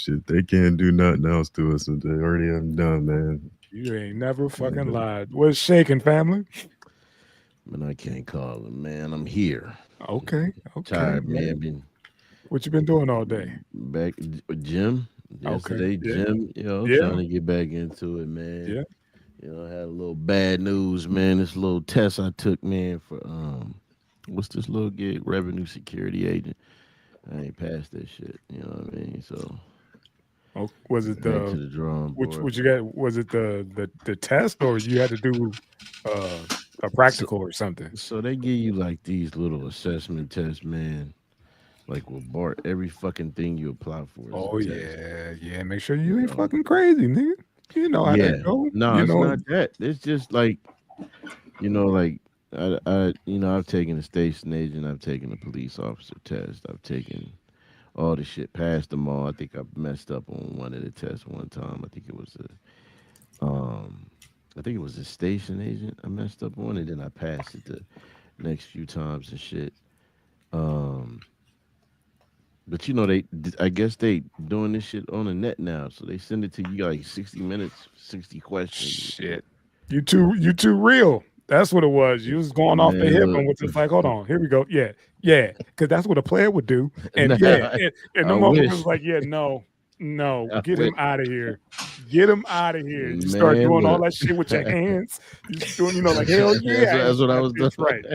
Shit, they can't do nothing else to us. They already have done, man. You ain't never fucking And, lied. What's shaking, family? Man, I can't call him, man. I'm here. Okay, okay. Tired, man. Been What you been doing all day? back gym Okay, yesterday. yeah, Gym, yeah, trying to get back into it, man. yeah. I had a little bad news, man. This little test I took, man, for what's this little gig? Revenue security agent. I ain't passed that shit. You know what I mean? So Oh, was it back to the the drawing which? board. What you got? Was it the test, or you had to do uh, a So, practical or something? so they give you like these little assessment tests, man. Like with Bart, every fucking thing you apply for is a Oh test. yeah, yeah. Make sure You you ain't know? fucking crazy, nigga. You know how that Yeah. go. No, You it's know. not that. It's just like like I've taken a station agent, I've taken a police officer test, I've taken all the shit, passed them all. I think I messed up on one of the tests one time. I think it was a station agent I messed up on, and then I passed it the next few times and shit. Um, but I guess they doing this shit on the net now, so they send it to you like 60 minutes, 60 questions and shit. Shit. You too real. That's what it was. You was going off the Man, hip look, and was just like, hold on, here we go. Yeah, yeah. Because that's what a player would do. And nah, yeah, and I the motherfucker was wish, like, yeah, no, no, I get wish, him out of here. Get him out of here. You start man, doing all look. that shit with your hands. You doing, like, hell yeah, that's, I that's ain't what I that was bitch right.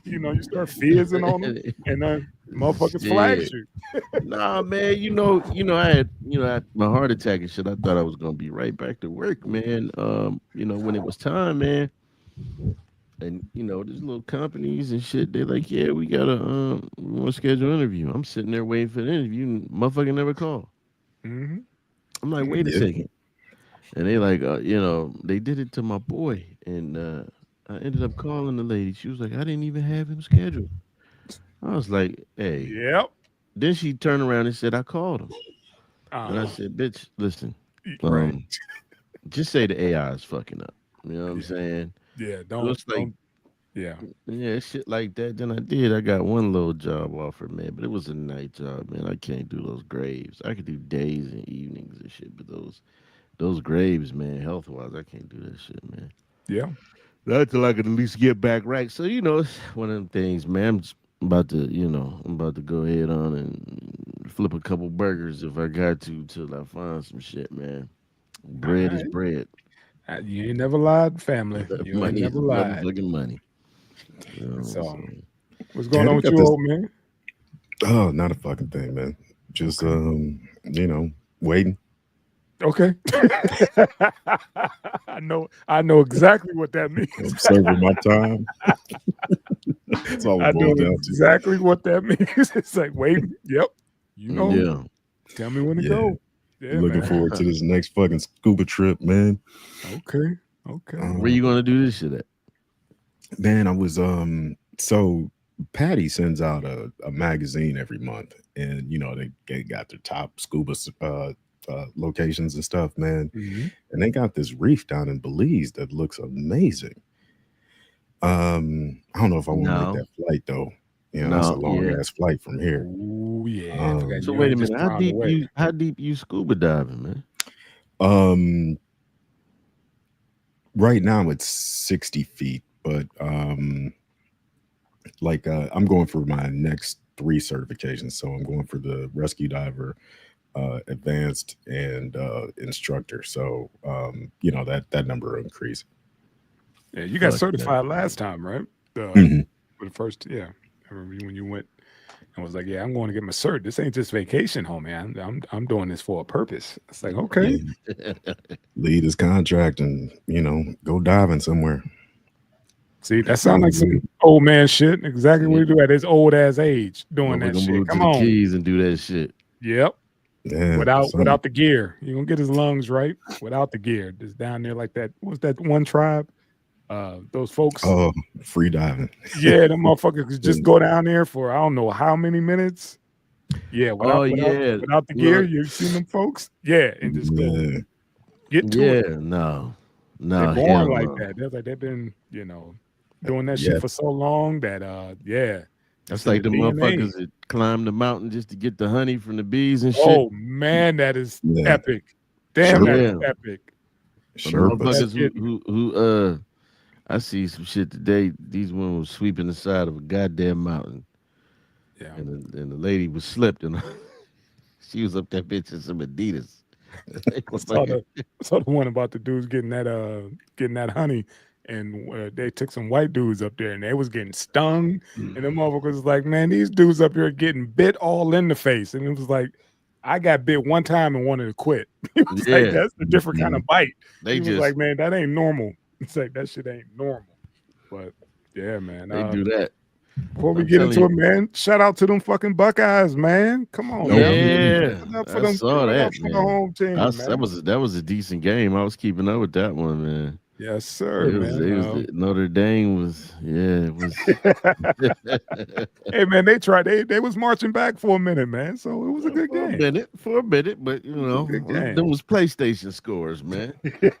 doing. You start fizzing on them and then motherfuckers flags Shit. you. Nah, man, I had, my heart attack and shit. I thought I was gonna be right back to work, man. When it was time, man, and there's little companies and shit. They're like, yeah, we want to schedule an interview. I'm sitting there waiting for the interview, and motherfucker never called. Hmm. I'm like, wait a yeah, second, and they like, they did it to my boy, and I ended up calling the lady. She was like, I didn't even have him scheduled. I was like, hey. Yep. Then she turned around and said, I called him. And I Uh-huh. said, bitch, listen, Right. um, just say the AI is fucking up. You know what I'm Yeah. saying? Yeah. So Don't it's like, don't. Yeah. yeah, shit like that. Then I did. I got one little job offer, man, but it was a night job, man. I can't do those graves. I could do days and evenings and shit, but those graves, man, health wise, I can't do that shit, man. Yeah. Not till I could at least get back right. So it's one of them things, man. I'm about to go ahead on and flip a couple burgers if I got to till I find some shit, man. All Bread is right. bread. You ain't never lied, family. You ain't Money is never lied. motherfucking money. So, So what's yeah, going on they with got you, this. old man? Oh, not a fucking thing, man. Just Okay. waiting. Okay. I know exactly what that means. I'm serving my time. That's all it I know boils down to. exactly what that means. It's like, wait, yep. You know, yeah. tell me when to Yeah, go. Yeah, looking man. forward to this next fucking scuba trip, man. Okay. Okay. Where you Um, gonna do this shit at? man, I was so Patty sends out a magazine every month, and they got their top scuba locations and stuff, man. Hmm. And they got this reef down in Belize that looks amazing. I don't know if I want to make No. that flight though. That's a No, long yeah. ass flight from here. Oh yeah. I forgot So Um, you wait a ain't just minute. around the way. How deep you scuba diving, man? um, right now it's 60 feet, but like I'm going for my next three certifications. So I'm going for the rescue diver, advanced, and instructor. So that number will increase. Yeah, you got Fuck that. certified last time, right? Mhm. For the first, yeah. I remember when you went and was like, "Yeah, I'm going to get my cert. This ain't just vacation, homie. I'm doing this for a purpose." It's like, okay, Yeah, lead his contract and go diving somewhere. see, that sounds like some Hallelujah. old man shit. Exactly what Yeah. he do at his old ass age, doing that Motherfucker shit. move to Come the on, keys and do that shit. yep. Yeah, Without the gear, you gonna get his lungs right. Without the gear, just down there like that. What was that one tribe? Those folks. oh, free diving. Yeah, them motherfuckers could just go down there for I don't know how many minutes. Yeah, Oh without without yeah. without the You gear, know, you've seen them folks. Yeah, and just go Yeah, get to it. yeah, no. They're No, born hell like no. that. They're like they've been doing that shit yeah. for so long that yeah. That's in like the the DNA. motherfuckers that climb the mountain just to get the honey from the bees and shit. Oh man, that is Yeah. epic. Damn, that is Yeah. epic. But the Sherpas. That's motherfuckers getting who I see some shit today. These women was sweeping the side of a goddamn mountain, yeah. and the lady was slipped, and she was up that bitch in some Adidas. I saw the one about the dudes getting that honey, and they took some white dudes up there, and they was getting stung, and the motherfuckers was like, man, these dudes up here getting bit all in the face, and it was like, I got bit one time and wanted to quit. He was like, Yeah, that's a different kind of bite. they He was just like, man, that ain't normal. It's like that shit ain't normal. But yeah, man. they do that. Before we I'm get telling into you. it, man, shout out to them fucking Buckeyes, man. Come on No now. kidding. Yeah, Give it up for I them. saw Give it up that, for the man. home team, man. That was a decent game. I was keeping up with that one, man. Yes, sir, man. Notre Dame was it was Hey, man, they tried. They was marching back for a minute, man. So it was a good game. for a minute, but you It was a know, good game. them was PlayStation scores, man. They're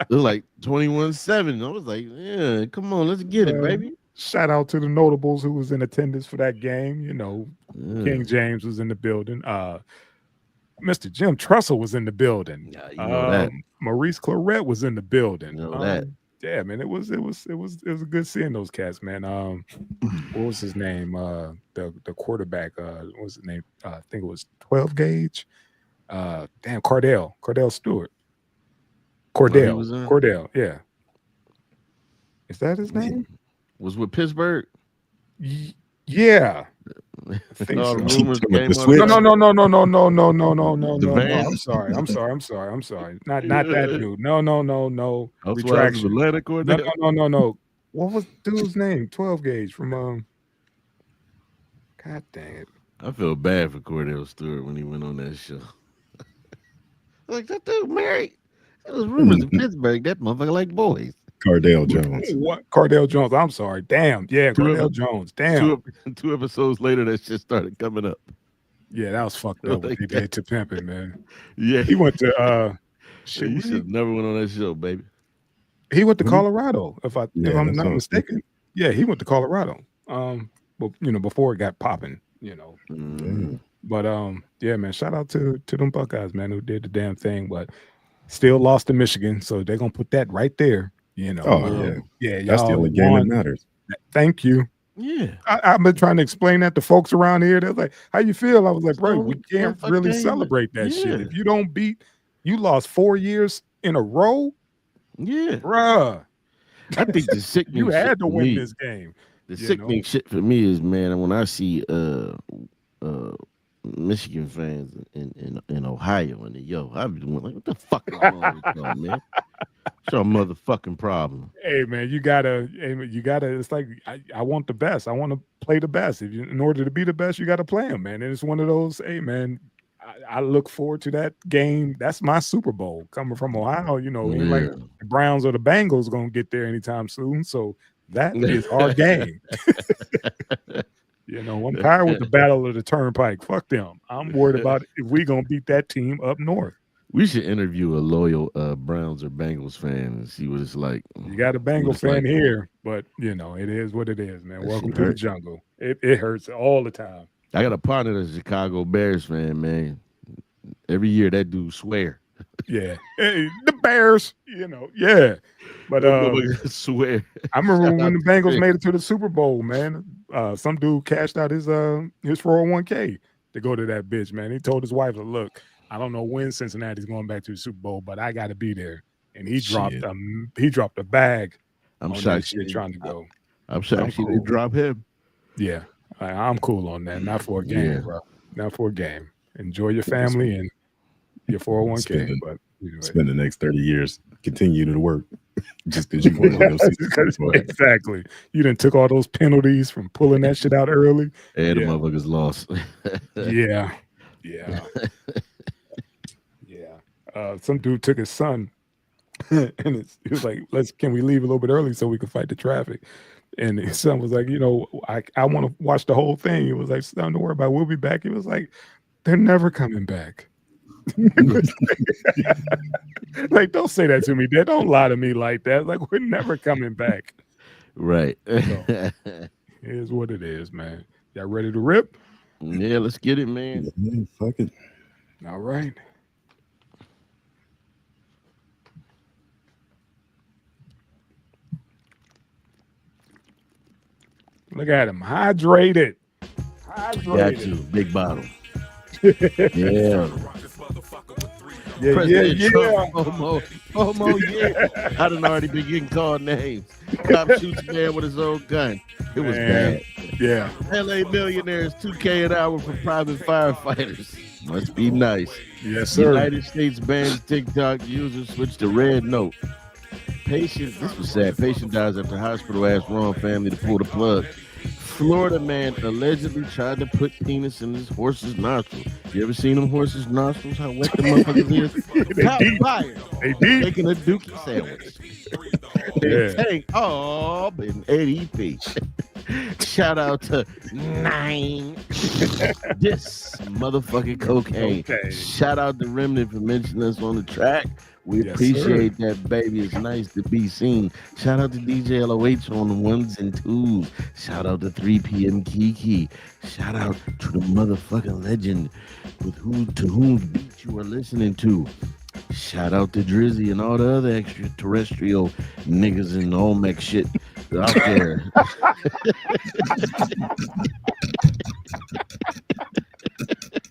like 21-7. I was like, yeah, come on, let's get it, baby. Shout out to the notables who was in attendance for that game. You know, Yeah. King James was in the building. Mr. Jim Trussell was in the building. Yeah, you know that. Maurice Claret was in the building. You know that. Yeah, man, it was a good seeing those cats, man. What was his name? The quarterback. What was his name? I think it was 12 gauge. Cordell Stewart. Cordell. Yeah. Is that his name? Was with Pittsburgh. Yeah. I think All so. the rumors With came the on. switch. No. The van. I'm sorry. Not that dude. No. That's why I was Retraction. Atlanta Cordell. No. What was dude's name? 12 gauge from God dang it. I feel bad for Cordell Stewart when he went on that show. Like that dude married. There was rumors in Pittsburgh that motherfucker like boys. Cardale Jones. What? Cardale Jones. I'm sorry. Damn. Yeah, Cardale Jones. Damn. Two episodes later, that shit started coming up. Yeah, that was fucked up what he did to Pimpin', man. Yeah, He went to shit, you should have never went on that show, baby. he went to Colorado, if I'm Yeah, not that's what I was mistaken. Yeah, he went to Colorado. Well, before it got popping, Mm. But yeah, man, shout out to them Buckeyes, man, who did the damn thing, but still lost to Michigan, so they're gonna put that right there. Oh, yeah, That's the y'all only game that won. matters. Thank you. Yeah, I've been trying to explain that to folks around here. They're like, "How you feel?" I was like, "Bro, we can't Motherfucker really game. celebrate that shit. Yeah. If you don't beat, you lost 4 years in a row, yeah. bruh. I think the sickening You shit had to for win me, this game." the you sickening shit for me is, man, when I see Michigan fans in Ohio and I've been like, what the fuck is wrong with y'all, man? It's your motherfucking problem. Hey man, you gotta. It's like I want the best. I want to play the best. In order to be the best, you got to play them, man. And it's one of those. Hey man, I look forward to that game. That's my Super Bowl coming from Ohio. Ain't like the Browns or the Bengals gonna get there anytime soon. So that is our game. I'm tired with the battle of the turnpike. Fuck them. I'm worried about if we gonna beat that team up north. We should interview a loyal Browns or Bengals fan and see what it's like. You got a Bengal fan here, but it is what it is, man. Welcome to the jungle. It hurts all the time. I got a partner that's a Chicago Bears fan, man. Every year that dude swear. Yeah. Hey, the Bears, yeah. But swear. I remember when the Bengals made it to the Super Bowl, man. Some dude cashed out his 401k to go to that bitch, man. He told his wife, look, I don't know when Cincinnati's going back to the Super Bowl, but I got to be there. And he dropped a bag. I'm on shocked that shit trying to go. I'm shocked she didn't drop him. Yeah, I'm cool on that. Not for a game, bro. Not for a game. Enjoy your family and your 401k. But spend the next 30 years continue to work just because you want to go see. Exactly. You done took all those penalties from pulling that shit out early. And the motherfuckers lost. Yeah. Some dude took his son and he was like, can we leave a little bit early so we can fight the traffic? And his son was like, I want to watch the whole thing. He was like, son, don't worry about it. We'll be back. He was like, they're never coming back. Like, don't say that to me, Dad. Don't lie to me like that. Like, we're never coming back. Right. So, Here's what it is, man. Y'all ready to rip? Yeah, let's get it, man. Yeah, fuck it. All right. Look at him. Hydrated. Got you. Hydrated. Big bottle. yeah, Yeah. yeah, President yeah. Trump, Homo, yeah. I done already been getting called names. Cop shoots a man with his own gun. It was Man. bad. Yeah. LA millionaires, 2K an hour for private firefighters. Must be nice. Yes, sir. United States bans TikTok users switch to Rednote. Patient, this was sad. Patient dies after hospital asks wrong family to pull the plug. Florida man allegedly tried to put penis in his horse's nostril. You ever seen them horses' nostrils? How wet the motherfuckers is? They Top deep. fire. They deep. Making a dookie sandwich. Yeah. Tank. Oh, been ADP. Shout out to Nine. This motherfucking cocaine. Okay. Shout out to Remnant for mentioning us on the track. We Yes, appreciate that, baby. It's nice to be seen. Shout out to DJ LOH on the ones and twos. Shout out to 3 p.m. Kiki. Shout out to the motherfucking legend to whose beat you are listening to. Shout out to Drizzy and all the other extraterrestrial niggas and Olmec shit out there.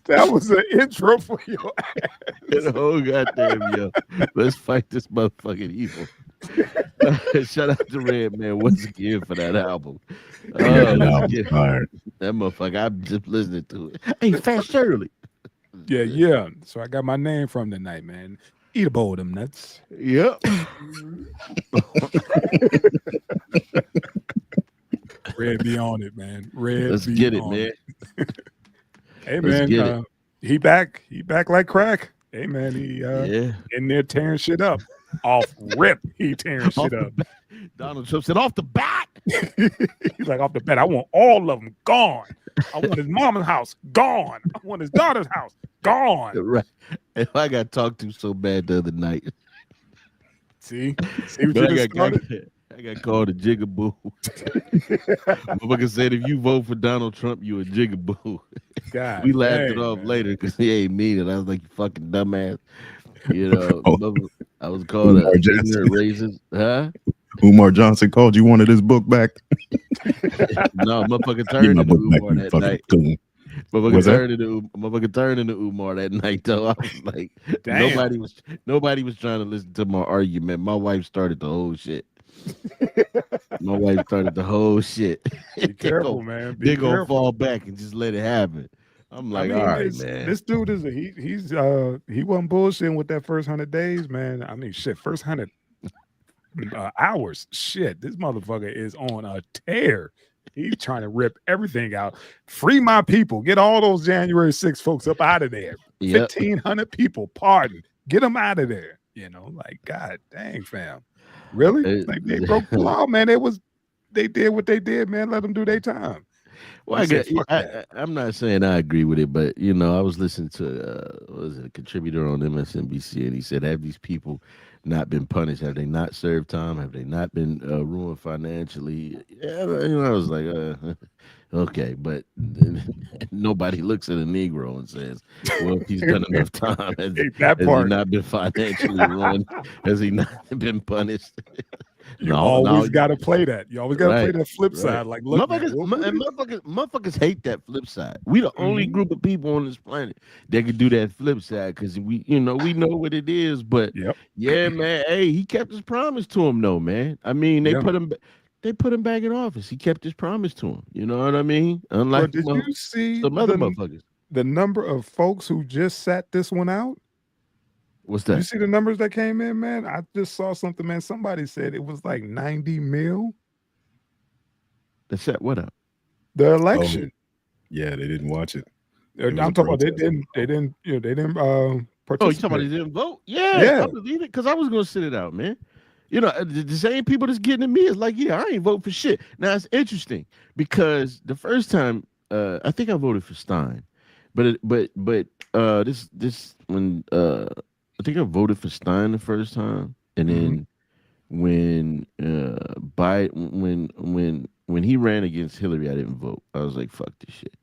That was an intro for your Oh goddamn yo. Let's fight this motherfucking evil. Shout out to Red Man once again for that album. Let's get Fire. that motherfucker. I'm just listening to it. Hey, Fat Shirley. Yeah. So I got my name from tonight, man. Eat a bowl of them nuts. Yep. Red be on it, man. Red Let's be get it, on man. Hey, Let's man. get it. He back. He back like crack. Hey, man. He Yeah. in there tearing shit up. Off rip, he tearing shit up. Donald Trump said off the bat. He's like, off the bat, I want all of them gone. I want his mama's house gone. I want his daughter's house gone. Right. And I got talked to so bad the other night. See what But you I just got, started? I got called a jigaboo. Motherfucker said if you vote for Donald Trump, you a jigaboo. God, We laughed it dang, off man. later because he ain't mean it. I was like, you fucking dumbass. You know, Oh. I was called Umar a Johnson. ignorant racist. Huh? Umar Johnson called you wanted his book back. No, motherfucker Give turned my into book back, Umar you that fucking night. coon. Motherfucker What's that? turned into Umar that night though. I was like, Damn. nobody was trying to listen to my argument. My wife started the whole shit. My wife started the whole shit. Be careful, man. Be They're gonna careful. fall back and just let it happen. I'm I like, mean, all right, man. this dude is he wasn't bullshitting with that first 100 days, man. I mean, shit, first 100 hours. Shit, this motherfucker is on a tear. He's trying to rip everything out. Free my people. Get all those January 6 folks up out of there. Yep. 1,500 people, pardon. Get them out of there. You know, like, God dang, fam. Really? Like, they broke the law, man. They did what they did, man. Let them do their time. Well, I said, fuck that. I'm not saying I agree with it, but you know, I was listening to was it a contributor on MSNBC, and he said, "Have these people not been punished? Have they not served time? Have they not been ruined financially?" Yeah, you know, I was like, okay, but nobody looks at a Negro and says, "Well, if he's done enough time, has That he part. not been financially ruined? Has he not been punished?" You always got to play that. You always got to play Right, that flip right. side. Like, look, man, Motherfuckers hate that flip side. We the only Mhm. group of people on this planet that can do that flip side because we know what it is. But Yep. yeah, man, hey, he kept his promise to him, though, man. I mean, they Yeah. put him back in office. He kept his promise to him. You know what I mean? Bro, Unlike did you see some other motherfuckers. the number of folks who just sat this one out? What's You that? see the numbers that came in, man? I just saw something, man. Somebody said it was like 90 mil. They set what up? The election. Yeah, they didn't watch it. It was I'm a talking about they protest. didn't Oh, you talking participate. about they didn't vote? Yeah, Yeah. I believe it because I was gonna sit it out, man. You know, the same people that's getting at me is like, yeah, I ain't vote for shit. Now it's interesting because the first time, I think I voted for Stein, but this when I think I voted for Stein the first time, and then when when he ran against Hillary, I didn't vote. I was like, fuck this shit.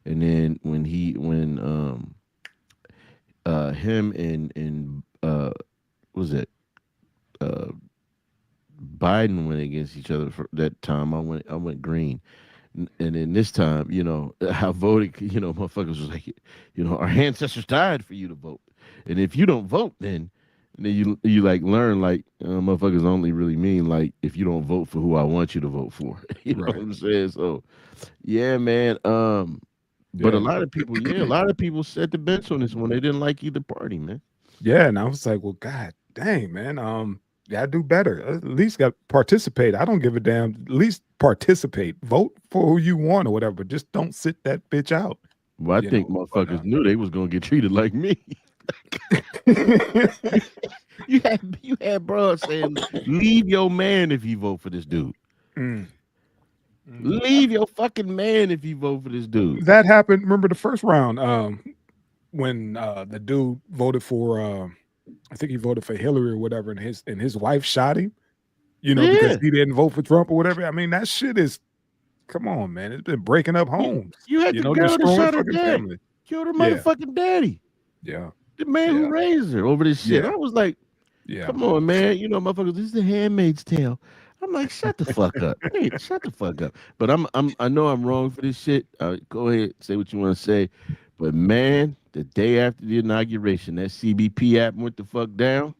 And then when him and what was it uh Biden went against each other for that time, I went green. And then this time, I voted. Motherfuckers was like, our ancestors died for you to vote, and if you don't vote, then you like learn like motherfuckers only really mean like if you don't vote for who I want you to vote for. You know what Right. I'm saying? So yeah, man. But a Yeah. lot of people, a lot of people set the bench on this one. They didn't like either party, man. Yeah. And I was like, well, God dang, man. Yeah, do better. At least got participate. I don't give a damn. At least participate. Vote for who you want or whatever. But just don't sit that bitch out. Well, I You think know. But motherfuckers knew they was gonna get treated like me. You had bro saying, leave your man if you vote for this dude. Mm, mm. Leave your fucking man if you vote for this dude. That happened. Remember the first round when the dude voted for I think he voted for Hillary or whatever, and his wife shot him. Because Yeah, he didn't vote for Trump or whatever. I mean, that shit is come on, man. It's been breaking up you, homes. you had the girl that Destroying shot her fucking dad, family. killed her Yeah, motherfucking daddy, yeah, the man yeah, who raised her over this shit. yeah, I was like, yeah. come on, man. Motherfuckers, this is the Handmaid's Tale. I'm like, shut the fuck up. Hey, shut the fuck up. But I know I'm wrong for this shit. Go ahead, say what you want to say. But man, the day after the inauguration, that CBP app went the fuck down.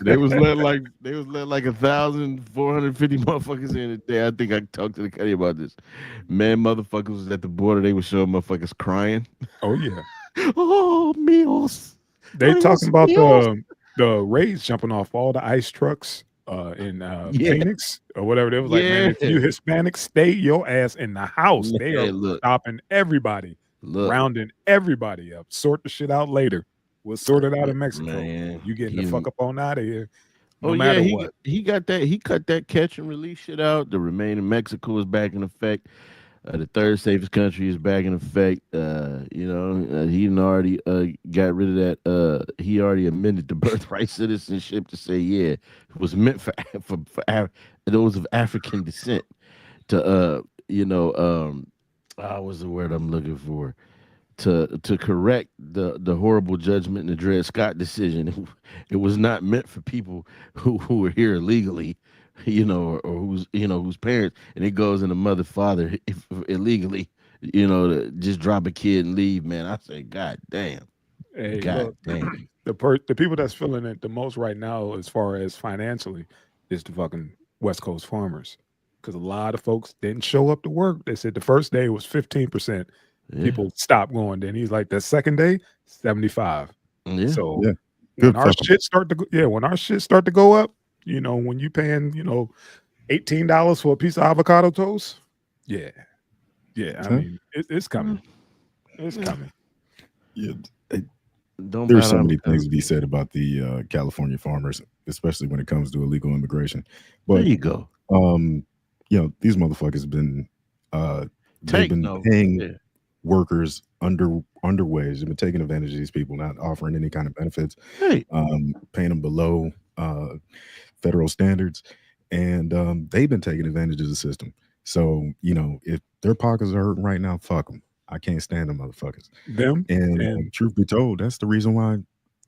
They was let like 1,450 motherfuckers in a day. I think I talked to the Cuddy about this. Man, motherfuckers was at the border. They were showing motherfuckers crying. Oh yeah. Oh, meals. They talking Meals, about meals. the raids jumping off all the ICE trucks in Yeah, Phoenix or whatever. They was like, man, yeah. if you Hispanic, stay your ass in the house. They are Man, look, stopping everybody, look. rounding everybody up. Sort the shit out later. We'll sort it out in Mexico. Man, You getting the fuck up on out of here, oh no yeah, matter he what. he got that. He cut that catch and release shit out. The remain in Mexico is back in effect. The third safest country is back in effect. He done already got rid of that. He already amended the birthright citizenship to say, yeah, it was meant for those of African descent to what's the word I'm looking for? To correct the horrible judgment in the Dred Scott decision. It was not meant for people who were here illegally, or whose parents, and it goes in the mother father if illegally, to just drop a kid and leave. Man, I say, God damn, Hey, God look, damn. the people that's feeling it the most right now, as far as financially, is the fucking West Coast farmers, because a lot of folks didn't show up to work. They said the first day was 15%. Yeah, People stopped going. Then he's like, the second day, 75. yeah, So Yeah, when good our for them. shit start to go, yeah, when our shit start to go up, when you paying, $18 for a piece of avocado toast, yeah, yeah. I Huh? mean, it's coming. It's yeah. coming. Yeah, eh, Don't buy there's the so many avocado. things to be said about the California farmers, especially when it comes to illegal immigration. There But you go. um, these motherfuckers have been they've Tank been no. paying Yeah, workers underways. They've been taking advantage of these people, not offering any kind of benefits, hey, paying them below federal standards, and they've been taking advantage of the system. So if their pockets are hurting right now, fuck them. I can't stand them motherfuckers. Them And and truth be told, that's the reason why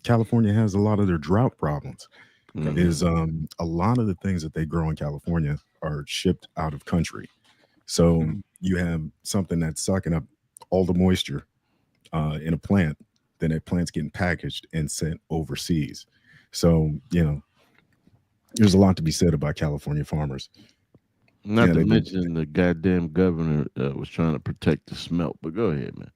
California has a lot of their drought problems. hmm Is a lot of the things that they grow in California are shipped out of country. So mm, you have something that's sucking up all the moisture in a plant, then that plant's getting packaged and sent overseas. So there's a lot to be said about California farmers. Not Yeah, to they've been. mention the goddamn governor was trying to protect the smelt. But go ahead, man.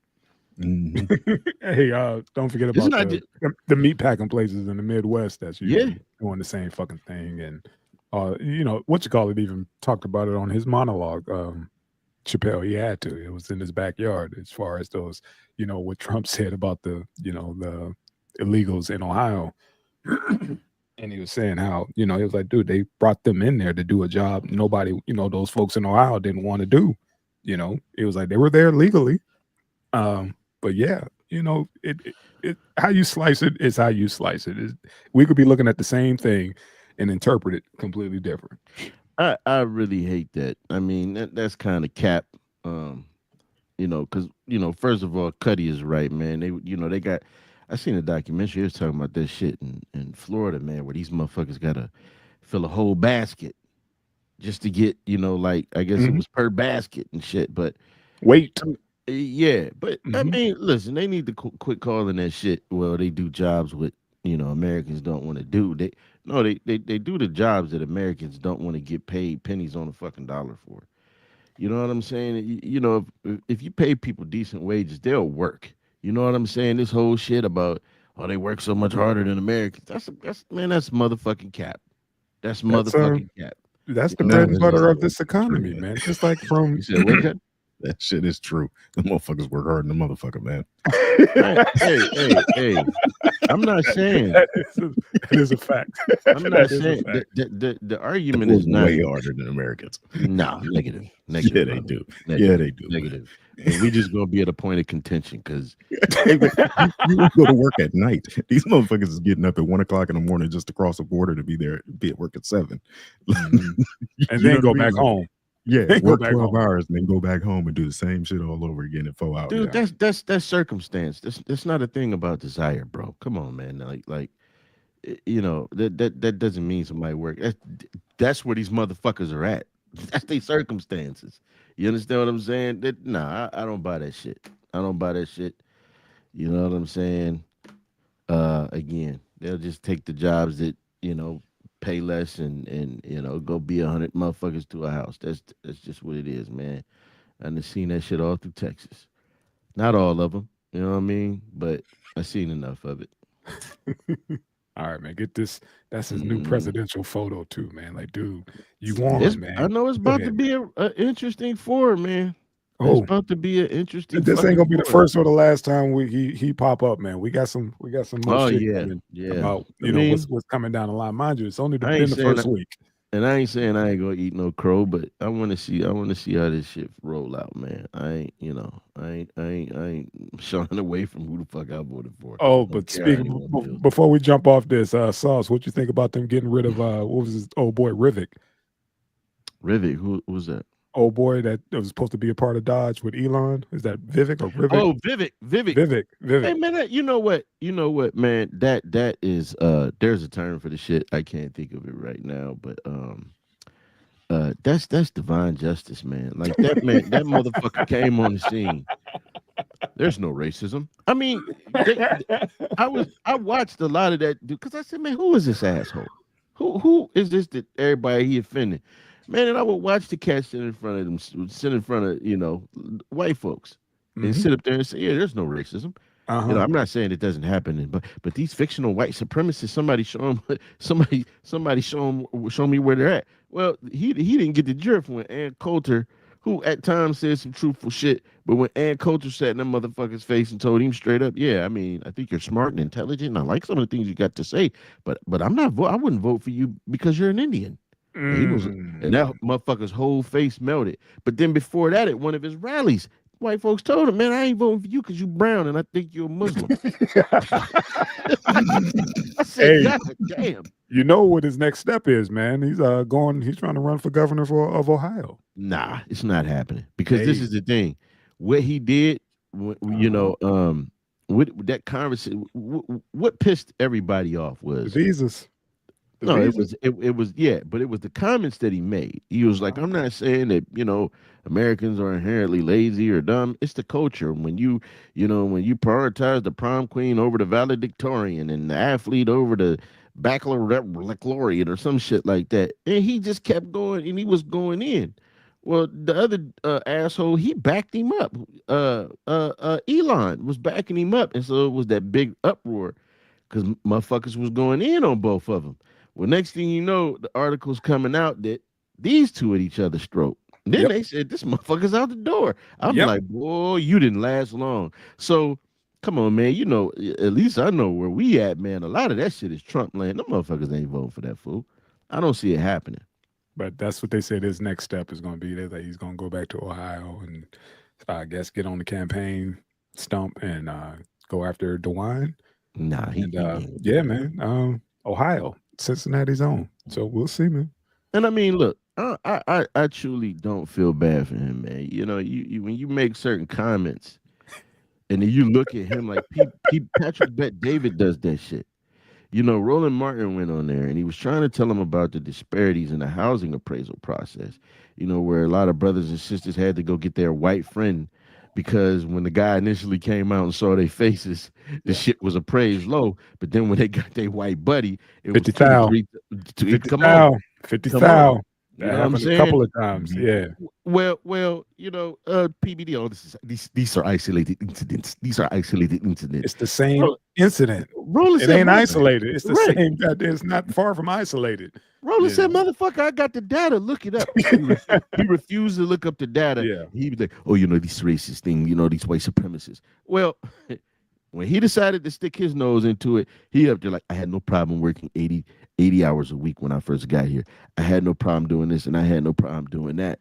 Mhm. hey, don't forget It's about not the just the meat packing places in the Midwest that's yeah. usually doing the same fucking thing. And what you call it, even talked about it on his monologue. Chappelle, he had to. It was in his backyard as far as those, what Trump said about the illegals in Ohio. And he was saying how, he was like, dude, they brought them in there to do a job nobody, those folks in Ohio didn't want to do. It was like they were there legally. But yeah, how you slice it is how you slice it. We could be looking at the same thing and interpret it completely different. I really hate that. I mean, that's kind of cap. Um, because first of all, Cuddy is right, man. They got. I seen a documentary. It was talking about this shit in Florida, man, where these motherfuckers gotta fill a whole basket just to get, like I guess it Mhm. was per basket and shit. But Wait. yeah, but I Mhm. mean, listen, they need to quit calling that shit. Well, they do jobs with Americans don't want to do. They no, they do the jobs that Americans don't want to get paid pennies on a fucking dollar for. You know what I'm saying? If you pay people decent wages, they'll work. You know what I'm saying? This whole shit about they work so much harder than Americans. That's man, that's motherfucking cap. That's That's motherfucking cap. that's You the know what No, bread I'm and it's saying? butter of it's this true, economy, man. man. Just like You from said what? Cut? That shit is true. The motherfuckers work hard in the motherfucker, man. Hey. I'm not saying. that is a fact. I'm not That is a saying fact. the They argument work is not. way harder than Americans. No, Yeah, negative, they brother, do. Yeah, negative, they do, man. negative, and we just gonna be at a point of contention because Hey, man, you go to work at night. These motherfuckers is getting up at 1 o'clock in the morning just to cross the border to be there, be at work at 7. Mhm. And You know then what I go mean? back Like, home. yeah, Then go work back 12 home. hours and then go back home and do the same shit all over again in 4 hours. dude, Yeah. that's circumstance. That's not a thing about desire, bro. Come on, man. That doesn't mean somebody work. That's where these motherfuckers are at. That's their circumstances. You understand what I'm saying? Nah, I don't buy that shit. I don't buy that shit. You know what I'm saying? Again, they'll just take the jobs that pay less and go be 100 motherfuckers to a house. That's just what it is, man. And I've seen that shit all through Texas. Not all of them, you know what I mean? But I seen enough of it. All right, man. Get this. That's his new Mm. presidential photo too, man. Like, dude, you won, I man. know it's Go about to ahead, man. be a interesting four, man. It's Oh, about to be an interesting this ain't fucking gonna be the four. first or the last time he pop up, man. We got some more Oh shit yeah, coming yeah. about I mean, what's coming down the line. Mind you, it's only I been ain't the saying first week. And I ain't saying I ain't gonna eat no crow, but I wanna see how this shit roll out, man. I ain't shying away from who the fuck I voted for. Oh, I don't but care how speaking anyone feels. before we jump off this, Sauce, what you think about them getting rid of what was his old boy Rivik? Rivik, who was that? Old boy that was supposed to be a part of Dodge with Elon. Is that Vivek or Rivik? Oh, Vivek. Vivek. Hey Vivek. man, you know what, man? That is there's a term for the shit. I can't think of it right now, but that's divine justice, man. Like that man, that motherfucker came on the scene. There's no racism. I mean, I watched a lot of that dude because I said, man, who is this asshole? Who is this that everybody he offended? Man, and I would watch the cat sit in front of them, sit in front of white folks, and Hmm. sit up there and say, yeah, there's no racism. Uh-huh. I'm not saying it doesn't happen, but these fictional white supremacists, somebody show them, somebody show me where they're at. Well, he didn't get the drift when Ann Coulter, who at times said some truthful shit, but when Ann Coulter sat in that motherfucker's face and told him straight up, yeah, I mean, I think you're smart and intelligent, and I like some of the things you got to say, but I wouldn't vote for you because you're an Indian. And that Mm. motherfucker's whole face melted. But then before that, at one of his rallies, white folks told him, man, I ain't voting for you because you brown and I think you're a Muslim. I said, Hey, God damn. you know what his next step is, man. He's trying to run for governor of Ohio. Nah, it's not happening. Because this Hey. is the thing. What he did, Uh-huh. with that conversation, what pissed everybody off The was visas. The no, visas. it was yeah, but it was the comments that he made. He was like, I'm not saying that, Americans are inherently lazy or dumb. It's the culture. When you prioritize the prom queen over the valedictorian and the athlete over the baccalaureate or some shit like that. And he just kept going and he was going in. Well, the other asshole, he backed him up. Elon was backing him up. And so it was that big uproar because motherfuckers was going in on both of them. Well, next thing you know, the article's coming out that these two at each other's throat. Then Yep. they said this motherfucker's out the door. I'm Yep. like, boy, you didn't last long. So come on, man. At least I know where we at, man. A lot of that shit is Trump land. Them motherfuckers ain't voting for that fool. I don't see it happening. But that's what they said his next step is going to be. That he's going to go back to Ohio and I guess get on the campaign stump and go after DeWine. Nah, And he ain't gonna do yeah, that. man. Ohio, Cincinnati's own. So we'll see, man. And I mean, look, I truly don't feel bad for him, man. You know, you when you make certain comments and then you look at him like Patrick Bet David does that shit. You know, Roland Martin went on there and he was trying to tell him about the disparities in the housing appraisal process. You know, where a lot of brothers and sisters had to go get their white friend because when the guy initially came out and saw their faces, the shit was appraised low. But then when they got their white buddy, it was 50 two to thou. three. 50 Come on, thou. 50 come on. thou. You That know what I'm happened a saying? couple of times. Mhm. Yeah. Well, you know, PBD. Oh, these are isolated incidents. These are isolated incidents. It's the same Ro- incident. Roland It said, ain't isolated. It's the right. same. It's not far from isolated. Roland You said, know? "Motherfucker, I got the data. Look it up." He refused to look up the data. Yeah. He was like, "Oh, you know, these racist thing. You know, these white supremacists." Well, when he decided to stick his nose into it, he up there like, "I had no problem working 80 hours a week when I first got here. I had no problem doing this, and I had no problem doing that."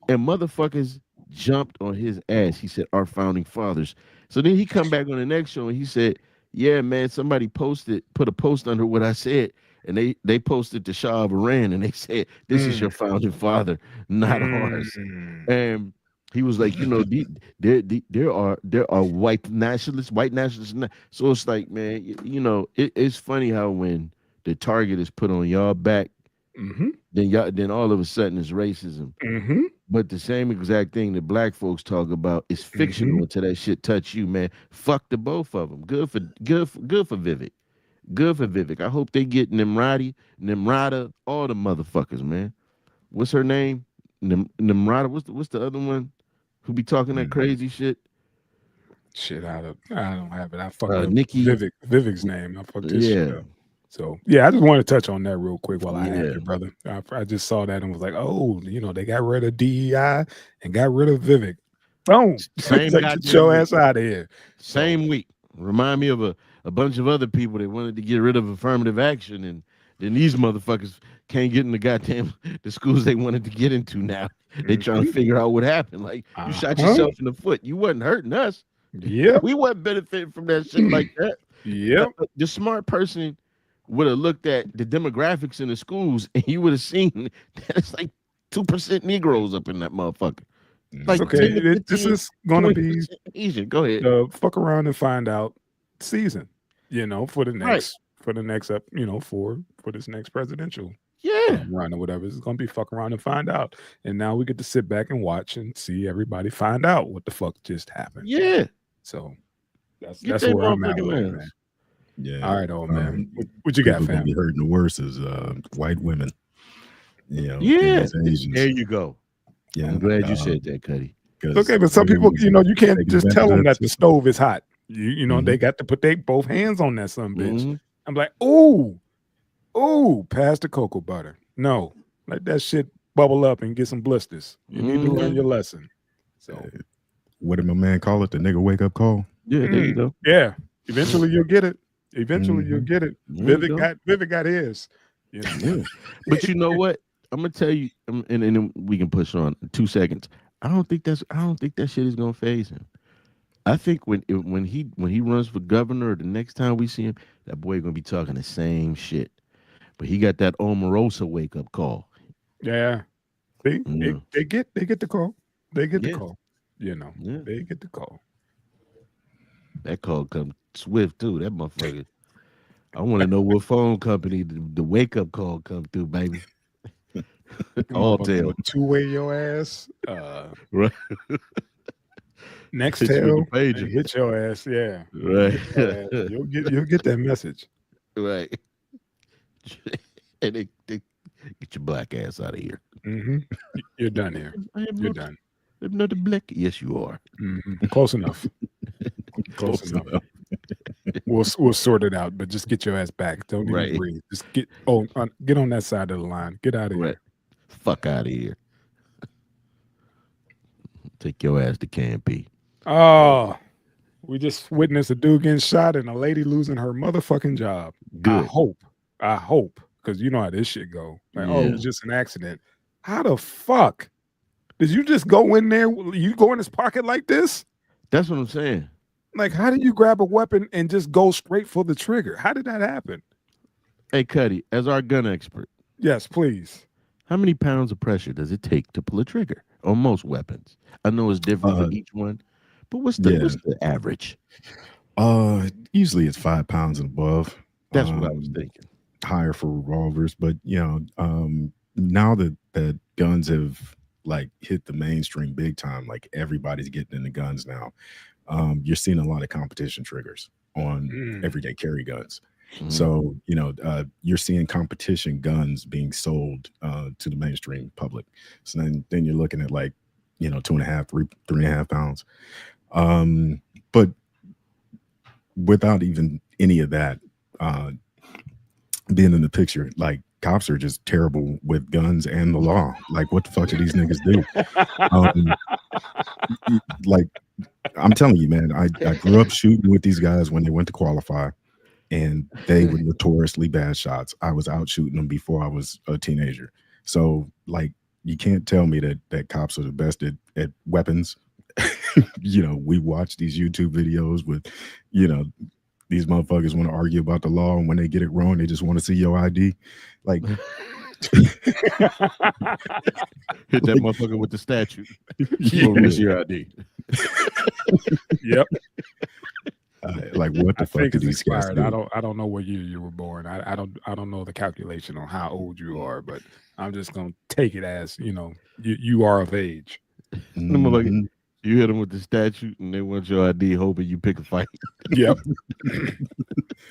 And motherfuckers jumped on his ass. He said, "Our founding fathers." So then he come back on the next show and he said, "Yeah, man, somebody put a post under what I said, and they posted to Shah of Iran, and they said, 'This is Mm. your founding father, not ours.'" Mm. And he was like, you know, there are white nationalists. So it's like, man, you know, it's funny how when the target is put on y'all back, Mm-hmm. then all of a sudden it's racism. Mm-hmm. But the same exact thing that black folks talk about is fictional Mm-hmm. until that shit touch you, man. Fuck the both of them. Good for Vivek. Good for Vivek. I hope they get Nimrata, all the motherfuckers, man. What's her name? Nimrata. What's the other one who be talking that Mhm. crazy shit? Shit, I don't have it. I fucked up Nikki. Vivek's name. I fucked his shit Yeah, up. So yeah, I just want to touch on that real quick while I have yeah. you, brother. I just saw that and was like, oh, you know, they got rid of DEI and got rid of Vivek. Boom. Same Like, get goddamn your week. ass out of here. So Same week. Remind me of a bunch of other people that wanted to get rid of affirmative action, and then these motherfuckers can't get in the goddamn the schools they wanted to get into now. They trying to figure out what happened. Like you shot yourself in the foot. You wasn't hurting us. Yep. We wasn't benefiting from that shit like that. Yep. The smart person would have looked at the demographics in the schools, and you would have seen that it's like 2% Negroes up in that motherfucker. Like It's okay. 10 to This 15, is gonna be 20% Asian. Go ahead. the fuck around and find out season, you know, for the Right. next up, you know, for this next presidential Yeah. run or whatever. It's gonna be fuck around and find out. And now we get to sit back and watch and see everybody find out what the fuck just happened. Yeah. So that's Get that where I'm at motherfucking with it, ass. man. Yeah. All right, old man. What you got, People gonna fam? be hurting the worst is white women. You know, Yeah. and these There Asians. you go. Yeah, I'm glad you said that, Cuddy. It's okay, but some people, you know, you can't just tell them that the stove is hot. You know, they got to put their both hands on that son bitch. Mhm. I'm like, ooh, pass the cocoa butter. No, let that shit bubble up and get some blisters. You need to learn your lesson. So, what did my man call it? The nigga wake up call? Yeah, there you go. yeah, eventually you'll get it. Eventually you'll Mhm. get it. There you go. Vivek got his. You know? Yeah. But you know what? I'm gonna tell you, and then we can push on 2 seconds. I don't think that shit is gonna phase him. I think when he runs for governor, the next time we see him, that boy gonna be talking the same shit. But he got that Omarosa wake up call. Yeah. See, Yeah. they get the call. They get the Yeah. call. You know, Yeah. they get the call. That call come swift too. That motherfucker. I want to know what phone company the wake up call come through, baby. All tail. Two-way your ass. Right. Next Hit you tail with the pager. and hit your ass. Yeah. Right. Hit your ass. You'll get that message. Right. And they get your black ass out of here. Mm-hmm. You're done here. I am You're not, done. I'm not a black. Yes, you are. Mhm. Close enough. Close enough. We'll sort it out, but just get your ass back. Don't Right. even breathe. Just get get on that side of the line. Get out of Right. here. Fuck out of here. Take your ass to KMP. Oh, we just witnessed a dude getting shot and a lady losing her motherfucking job. Good. I hope, because you know how this shit go. Like, oh, it Yeah. was just an accident. How the fuck did you just go in there? You go in his pocket like this? That's what I'm saying. Like, how did you grab a weapon and just go straight for the trigger? How did that happen? Hey, Cuddy, as our gun expert, Yes, please. How many pounds of pressure does it take to pull a trigger on most weapons? I know it's different for Uh, each one, but what's the yeah. what's the average? Usually it's 5 pounds and above. That's what I was thinking. Higher for revolvers, but now that guns have like hit the mainstream big time, like everybody's getting into guns now. You're seeing a lot of competition triggers on Mm. everyday carry guns. Mhm. So you're seeing competition guns being sold to the mainstream public. So then you're looking at like 2.5, 3.5 pounds. But without even any of that being in the picture, like cops are just terrible with guns and the law. Like, what the fuck do these niggas do? Um, like, I'm telling you, man, I grew up shooting with these guys when they went to qualify, and they were notoriously bad shots. I was out shooting them before I was a teenager. So, like, you can't tell me that cops are the best at weapons. We watch these YouTube videos with, you know, these motherfuckers want to argue about the law, and when they get it wrong, they just want to see your ID. Like, Hit that like, motherfucker with the statue. yeah, Or miss your ID. Yep. like what I the fuck think do it's these guys expired. do? I don't know what year you were born. I don't know the calculation on how old you are, but I'm just gonna take it as you are of age. The motherfucker, Mhm. you hit them with the statue and they want your ID, hoping you pick a fight. Yep.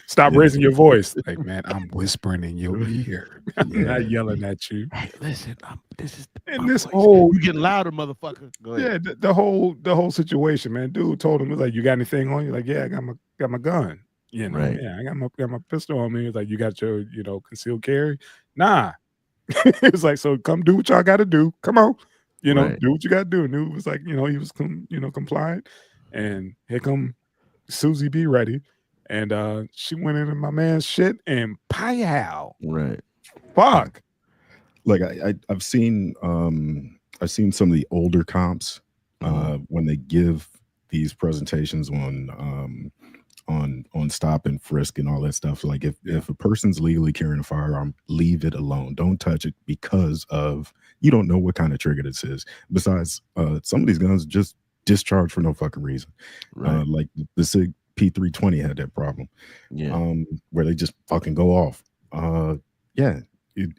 Stop Yeah, raising your voice. Like, man, I'm whispering in your ear. I'm yeah. not yelling at you. Hey, listen, this is And my this voice. whole You getting louder, motherfucker. Go ahead. yeah, the whole situation, man. Dude told him, he was like, "You got anything on you?" Like, "Yeah, I got my gun." Right. Yeah, I got my pistol on me. He's like, "You got your concealed carry?" Nah. It was like, "So come do what y'all got to do. Come on, Right. do what you got to do." And dude was like, he was compliant, and here come Susie B ready, and she went into my man's shit and pow, Right. fuck, Like I've seen some of the older comps Mhm. when they give these presentations on stop and frisk and all that stuff. Like yeah, if a person's legally carrying a firearm, leave it alone. Don't touch it because of you don't know what kind of trigger this is. Besides, some of these guns just discharge for no fucking reason. Right. Like the Sig P320 had that problem, Yeah. where they just fucking go off. Yeah,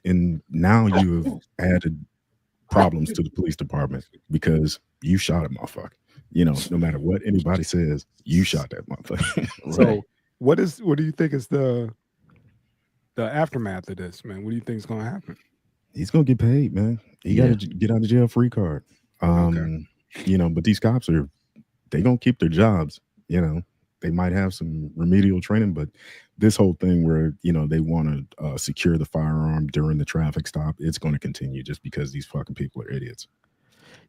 and now you have added problems to the police department because you shot a motherfucker. No matter what anybody says, you shot that motherfucker. Right. So what do you think is the aftermath of this, man? What do you think is gonna happen? He's gonna get paid, man. He got Yeah. a get out of jail free card. Okay. But these cops they gonna keep their jobs. They might have some remedial training, but this whole thing where they want to secure the firearm during the traffic stop, it's going to continue just because these fucking people are idiots.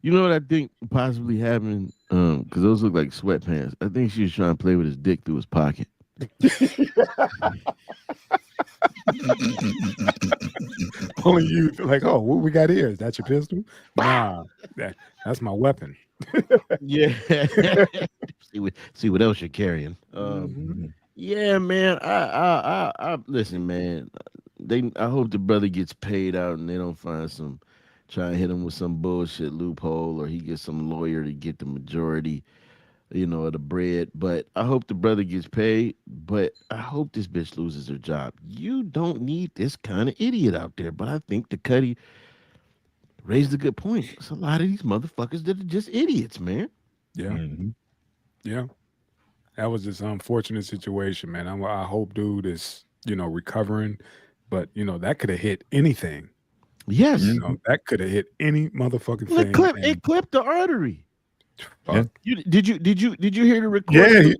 You know what I think possibly happened? Because those look like sweatpants. I think she was trying to play with his dick through his pocket. Only you like, oh, what we got here? Is that your pistol? Nah, that's my weapon. Yeah. See what else you're carrying. Mhm. Mhm. Yeah, man. I listen, man. I hope the brother gets paid out and they don't find some try and hit him with some bullshit loophole or he gets some lawyer to get the majority, of the bread. But I hope the brother gets paid. But I hope this bitch loses her job. You don't need this kind of idiot out there. But I think the Cuddy raised a good point. It's a lot of these motherfuckers that are just idiots, man. Yeah, Mhm. yeah. That was just an unfortunate situation, man. I hope dude is recovering, but that could have hit anything. Yes. Mhm. That could have hit any motherfucking Well, thing. it And clipped the artery. Yeah. fuck. Did you hear the Yeah, recording?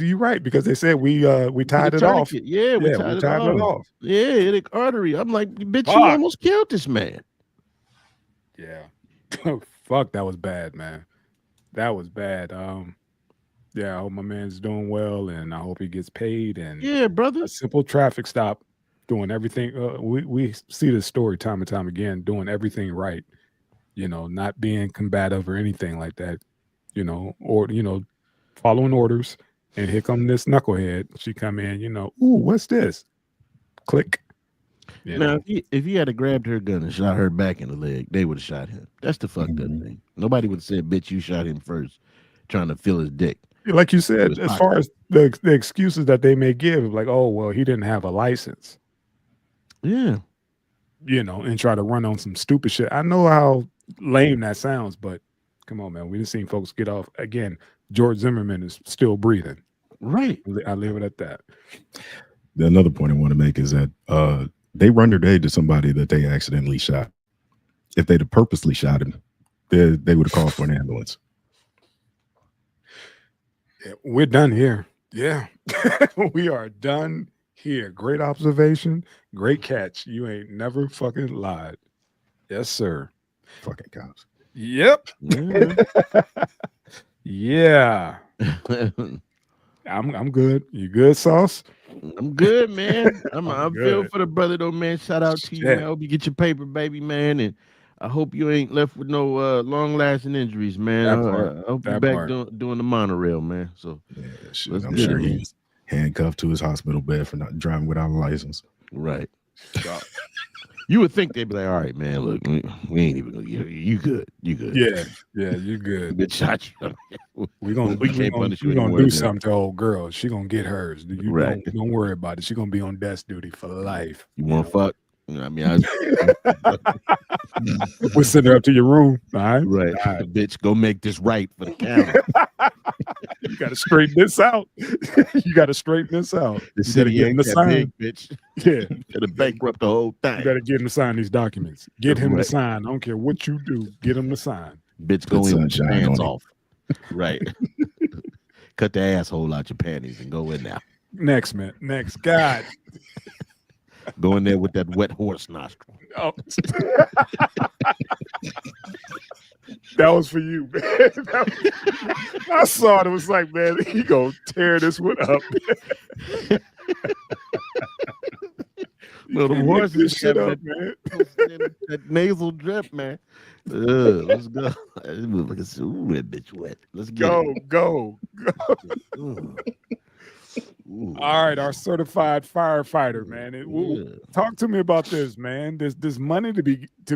you're right because they said we With the tied it off. tourniquet. Yeah, we Yeah, we tied it tied it off. off. Yeah, the artery. I'm like, bitch, you Fuck. almost killed this man. Yeah. Fuck, that was bad, man. That was bad. Yeah, I hope my man's doing well, and I hope he gets paid. And Yeah, brother. a simple traffic stop, doing everything. We see this story time and time again, doing everything right. Not being combative or anything like that. Or following orders. And here come this knucklehead. She come in. Ooh, what's this? Click. You Now, know, if he had grabbed her gun and shot her back in the leg, they would have shot him. That's the fucked up Mhm. thing. Nobody would have said, "Bitch, you shot him first, trying to fill his dick." like you To said, his as pocket. far as the excuses that they may give, like, oh well, he didn't have a license, Yeah, you know, and try to run on some stupid shit. I know how lame that sounds, but come on, man, we done seen folks get off again. George Zimmerman is still breathing. right. I leave it at that. Another point I want to make is that they rendered aid to somebody that they accidentally shot. If they'd have purposely shot him, they would have called for an ambulance. Yeah, we're done here. Yeah, we are done here. Great observation. Great catch. You ain't never fucking lied. Yes, sir. Fucking cops. Yep. Yeah. Yeah. I'm good. You good, Sauce? I'm good, man. I'm I feel good. for the brother though, man. Shout out to you, man. I Shit. hope you get your paper, baby, man, and I hope you ain't left with no long lasting injuries, man. That part. I hope you That back part. doing the monorail, man. So Yeah, shit. let's I'm get it, sure he man. was handcuffed to his hospital bed for not driving without a license. Right. You would think they'd be like, all right, man, look, we ain't even gonna you good. You good. Yeah. Yeah, you good. Good shot you. We gonna we can't punish you we gonna anymore. do than- something to old girl. She gonna get hers. You Right. don't worry about it. She gonna be on desk duty for life. You want to fuck? You know, I mean, We'll send her up to your room. All right. right, All right. bitch, go make this right for the county. You gotta straighten this out. You gotta straighten this out. The You gotta city get him ain't to that sign. big, bitch. Yeah. Gotta bankrupt the whole You thing. better get him to sign these documents. Get him to Right. sign. I don't care what you do. Get him to sign. Bitch, Put go in with your sunshine pants on it. off. Right. Cut the asshole out your panties and go in there. Next, man. Next. God. Go in there with that wet horse nostril. Oh. That was for you, man. I saw it. It was like, man, he gonna tear this one up. No, the Can't horse make this is shit having up, man. that nasal drip, man. Let's go. Look at ooh, that bitch wet. Let's get Go. it. Ooh. Ooh. All right, our certified firefighter, man. Yeah. Talk to me about this, man. There's money to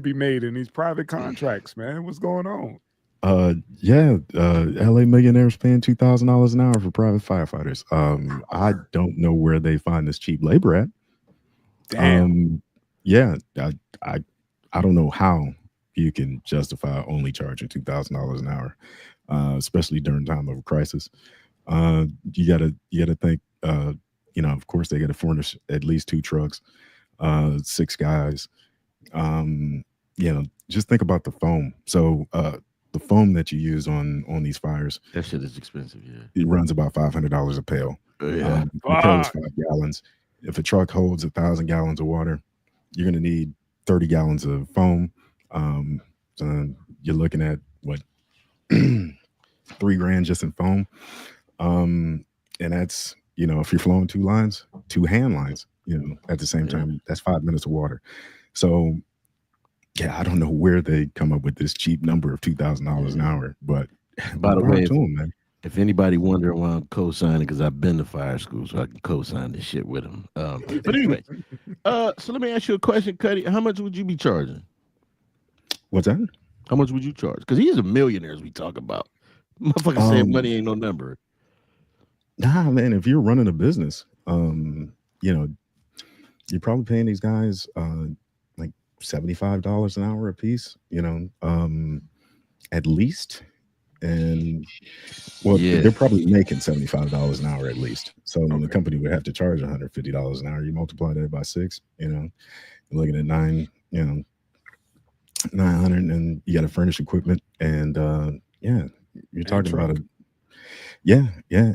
be made in these private contracts, man. What's going on? LA millionaires paying $2,000 an hour for private firefighters. I don't know where they find this cheap labor at. Damn. Yeah, I don't know how you can justify only charging $2,000 an hour, especially during time of a crisis. You gotta think. Of course, they got to furnish at least 2 trucks, 6 guys. Just think about the foam. So the foam that you use on these fires, That shit is expensive, yeah. it runs about $500 a pail. Yeah. The pail is 5 gallons. If a truck holds 1,000 gallons of water, you're going to need 30 gallons of foam. So you're looking at what $3,000 just in foam. And that's, if you're flowing 2 lines, 2 hand lines, at the same time, that's 5 minutes of water. So yeah, I don't know where they come up with this cheap number of $2,000 an hour, but By the way, to them, man. if anybody wondering why I'm co-signing, because I've been to fire school, so I can co-sign this shit with them. But anyway, so let me ask you a question, Cuddy. How much would you be charging? What's that? How much would you charge? Because he's a millionaire, as we talk about. Motherfucker saying money ain't no number. Nah, man, if you're running a business, you're probably paying these guys like $75 an hour a piece, at least. And they're probably making $75 an hour at least. So the company would have to charge $150 an hour. You multiply that by 6, you're looking at 900, and you got to furnish equipment, and you're talking about it. Yeah,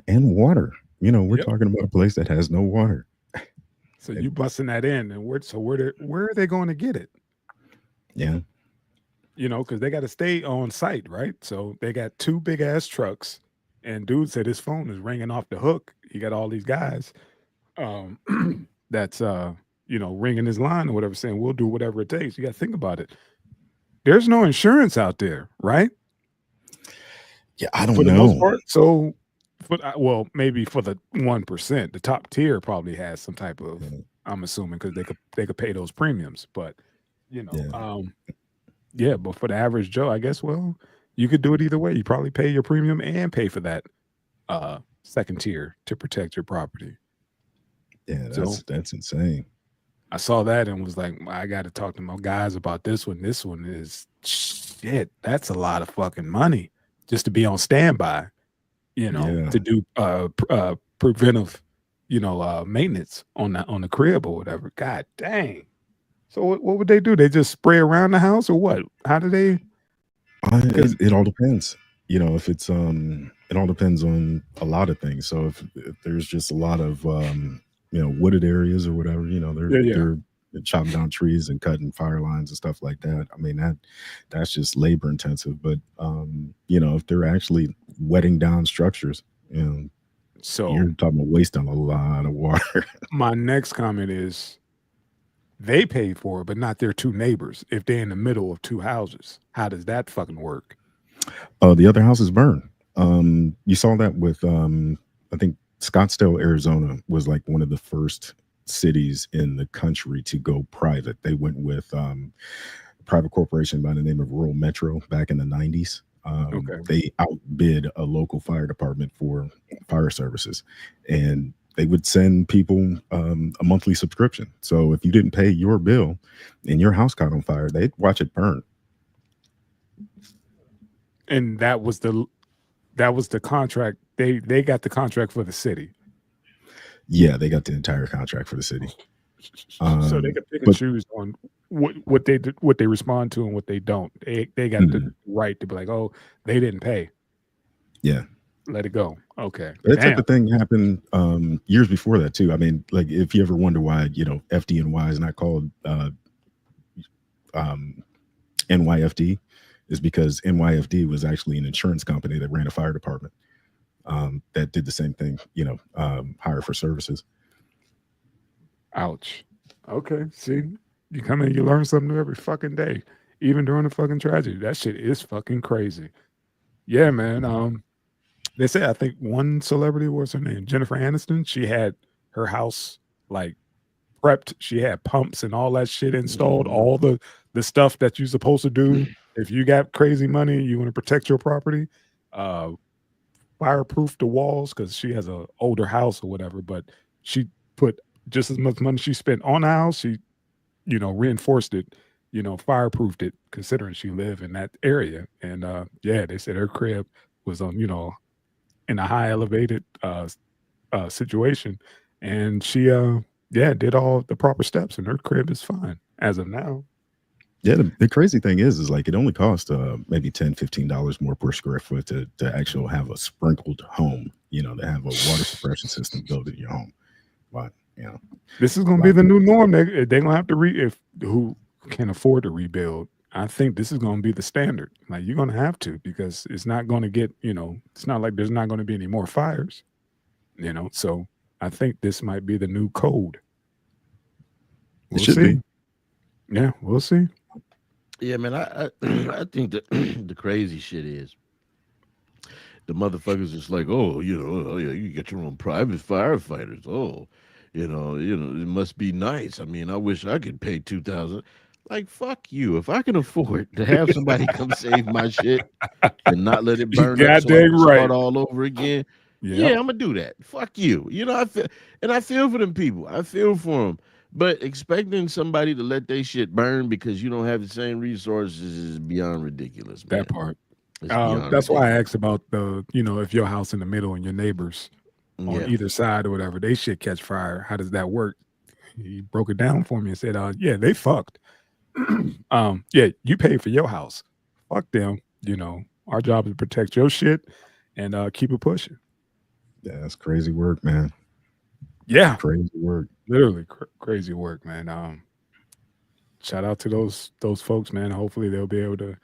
and water. We're talking about a place that has no water. So you busting that in, and where are they going to get it? Yeah. Because they got to stay on site, right? So they got 2 big ass trucks, and dude said his phone is ringing off the hook. He got all these guys, that's ringing his line or whatever, saying we'll do whatever it takes. You got to think about it. There's no insurance out there, right? Yeah, I don't for the know. most part. So, maybe for the 1%, the top tier probably has some type of I'm assuming because they could pay those premiums. But you know, Yeah. yeah. But for the average Joe, I guess, well, you could do it either way. You probably pay your premium and pay for that second tier to protect your property. Yeah, So that's insane. I saw that and was like, I got to talk to my guys about this one. This one is shit. That's a lot of fucking money just to be on standby, Yeah. to do preventive, maintenance on the crib or whatever. God dang. So what would they do? They just spray around the house or what? How do they? Because It all depends. If it's it all depends on a lot of things. So if there's just a lot of wooded areas or whatever, yeah, yeah. they're chopping down trees and cutting fire lines and stuff like that. I mean that's just labor intensive. But if they're actually wetting down structures, So you're talking about wasting a lot of water. my next comment is they pay for it, but not their two neighbors. If they're in the middle of two houses, how does that fucking work? The other houses burn. You saw that with I think Scottsdale, Arizona was like one of the first cities in the country to go private. They went with a private corporation by the name of Rural Metro back in the 90s. Okay. They outbid a local fire department for fire services, and they would send people a monthly subscription. So if you didn't pay your bill and your house caught on fire, they'd watch it burn. And that was the contract. They got the contract for the city. Yeah, they got the entire contract for the city. So they can pick and But choose on what they respond to and what they don't. They got the right to be like, oh, they didn't pay. yeah, Let it go. Okay. that type Damn. of thing happened years before that too. I mean, like if you ever wonder why FDNY is not called NYFD, is because NYFD was actually an insurance company that ran a fire department that did the same thing. Hire for services. Ouch. Okay. See, you come in, you learn something new every fucking day, even during a fucking tragedy. That shit is fucking crazy. Yeah, man. They say I think one celebrity, what's her name? Jennifer Aniston. She had her house like prepped. She had pumps and all that shit installed. All the stuff that you're supposed to do if you got crazy money, you want to protect your property. Fireproof the walls because she has a older house or whatever. But she put just as much money she spent on the house. She, reinforced it. Fireproofed it, considering she lived in that area. And yeah, they said her crib was on, in a high elevated situation, and she did all the proper steps, and her crib is fine as of now. Yeah, the crazy thing is like it only costs maybe $10-15 more per square foot to actually have a sprinkled home, to have a water suppression system built in your home. But this is gonna be the new norm. They're gonna have to if who can afford to rebuild. I think this is gonna be the standard. Like you're gonna have to, because it's not gonna get, it's not like there's not gonna be any more fires. So I think this might be the new code. It should be. Yeah, we'll see. Yeah, man. I think that the crazy shit is the motherfuckers just like, oh, yeah, you get your own private firefighters. Oh, it must be nice. I mean, I wish I could pay $2,000. Like, fuck you. If I can afford to have somebody come save my shit and not let it burn up, so I can start all over again, yeah, I'm gonna do that. Fuck you. I feel for them people. I feel for them. But expecting somebody to let their shit burn because you don't have the same resources is beyond ridiculous, man. That part. That's why I asked about the, if your house in the middle and your neighbors on either side or whatever, they shit catch fire. How does that work? He broke it down for me and said, yeah, they fucked. Yeah, you pay for your house. Fuck them. Our job is to protect your shit and keep it pushing. Yeah, that's crazy work, man. Yeah, crazy work. Literally crazy work, man. Shout out to those folks, man. Hopefully they'll be able to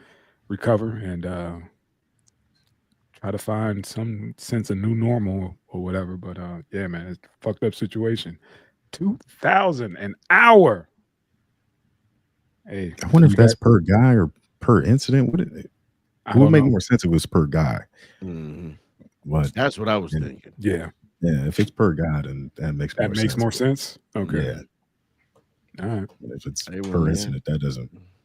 recover and try to find some sense of new normal or whatever. But yeah, man, it's a fucked up situation. $2,000 an hour. Hey, I wonder if that's per guy or per incident. It would make more sense if it was per guy. But that's what I was thinking. Yeah. Yeah, if it's per guy, then that makes more sense. Okay. All right. And if it's Hey, well, per man. incident,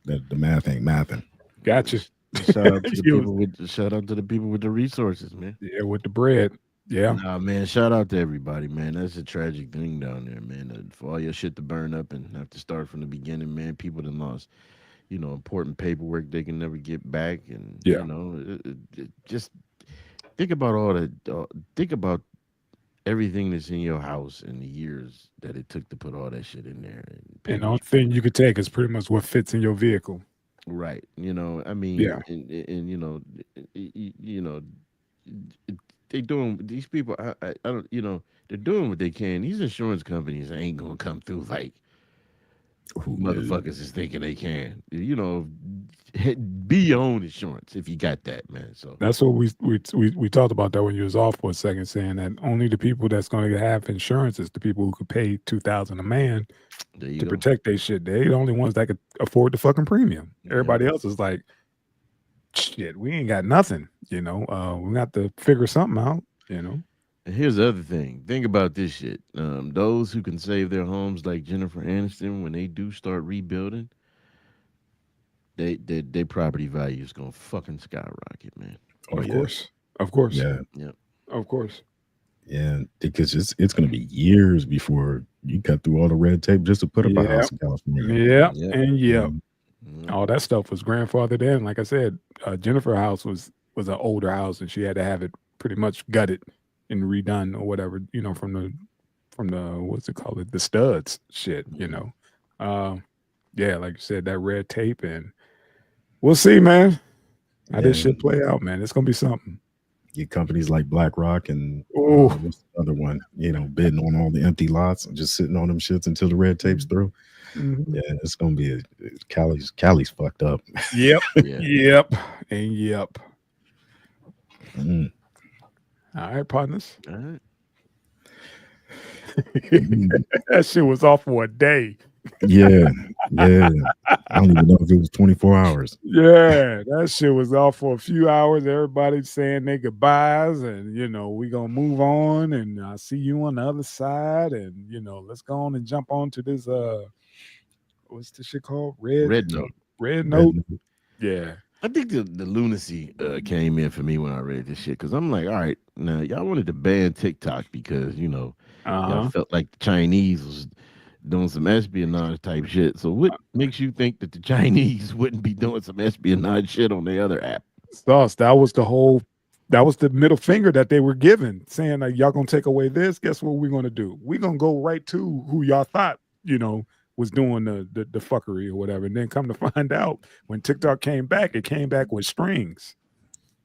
that the math ain't mathing. Gotcha. Shout out to the You was- people with shout out to the people with the resources, man. yeah, with the bread. Yeah. Nah, man. Shout out to everybody, man. That's a tragic thing down there, man. For all your shit to burn up and have to start from the beginning, man. People that lost, important paperwork they can never get back, and Yeah. just think about all that. Think about everything that's in your house and the years that it took to put all that shit in there and And the paper only trail. thing you could take is pretty much what fits in your vehicle. Right. I mean, Yeah. and it- they doing these people. I don't. They're doing what they can. These insurance companies ain't gonna come through like Who is motherfuckers is thinking they can. Be your own insurance if you got that, man. So That's what we talked about that when you was off for a second, saying that only the people that's going to have insurance is the people who could pay 2,000 a man there you to go. protect their shit. They the only ones that could afford the fucking premium. Yeah. Everybody else is like, shit, we ain't got nothing. We got to figure something out. And here's the other thing. Think about this shit. Those who can save their homes, like Jennifer Aniston, when they do start rebuilding, their property value is gonna fucking skyrocket, man. Oh Of yeah, course, of course, yeah, Yep. of course. yeah. Because it's going to be years before you cut through all the red tape just to put up a Yeah, house in California. yeah, Yep. and yeah. Mhm. Yep. All that stuff was grandfathered in. Like I said, Jennifer house was an older house, and she had to have it pretty much gutted and redone or whatever. From the what's it called? The studs shit. Uh, yeah, like you said, that red tape, and we'll see, man. How this Yeah, shit play out, man. It's gonna be something. get companies like BlackRock and Oh, what's the other one? Bidding on all the empty lots and just sitting on them shits until the red tape's through. mhm. Yeah, it's gonna be Cali's fucked up. Yep, Yeah. yep, and yep. Mm, All right, partners. All right. mm. That shit was off for a day. Yeah, yeah. I don't even know if it was 24 hours. Yeah, that shit was off for a few hours. Everybody saying their goodbyes, and we gonna move on, and I see you on the other side, and let's go on and jump on to this. What's this shit called? Red note. Red Red note. Note. Yeah. I think the lunacy came in for me when I read this shit because I'm like, all right, now y'all wanted to ban TikTok because Uh y'all huh. felt like the Chinese was doing some espionage type shit. So what makes you think that the Chinese wouldn't be doing some espionage shit on the other app? Sauce. That was the whole. That was the middle finger that they were giving, saying like, y'all gonna take away this. Guess what we're gonna do? We're gonna go right to who y'all thought was doing the fuckery or whatever, and then come to find out when TikTok came back, it came back with strings.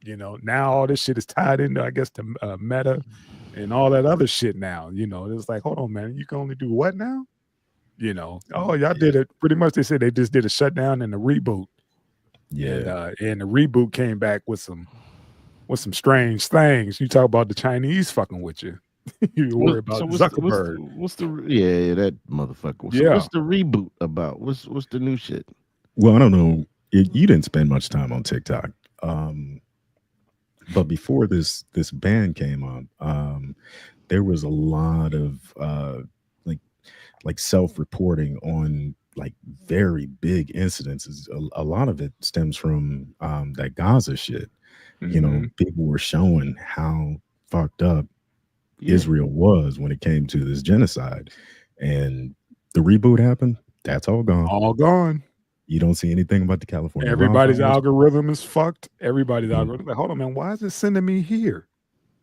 Now all this shit is tied into, I guess, the Meta and all that other shit. Now, it's like, hold on, man, you can only do what now? Oh, y'all Yeah, did it pretty much. They said they just did a shutdown and a reboot, and yeah, and the reboot came back with some strange things. You talk about the Chinese fucking with you. You worry So about what's the, what's Zuckerberg. the, what's the yeah, that motherfucker. So Yeah. what's the reboot about? What's the new shit? Well, I don't know. You didn't spend much time on TikTok, um, but before this ban came up, there was a lot of like self-reporting on like very big incidences. A lot of it stems from that Gaza shit. Hmm. People were showing how fucked up Yeah. Israel was when it came to this genocide, and the reboot happened. That's all gone. All gone. You don't see anything about the California Everybody's wildfires. algorithm is fucked. Everybody's Mm, algorithm. Like, hold on, man. Why is it sending me here?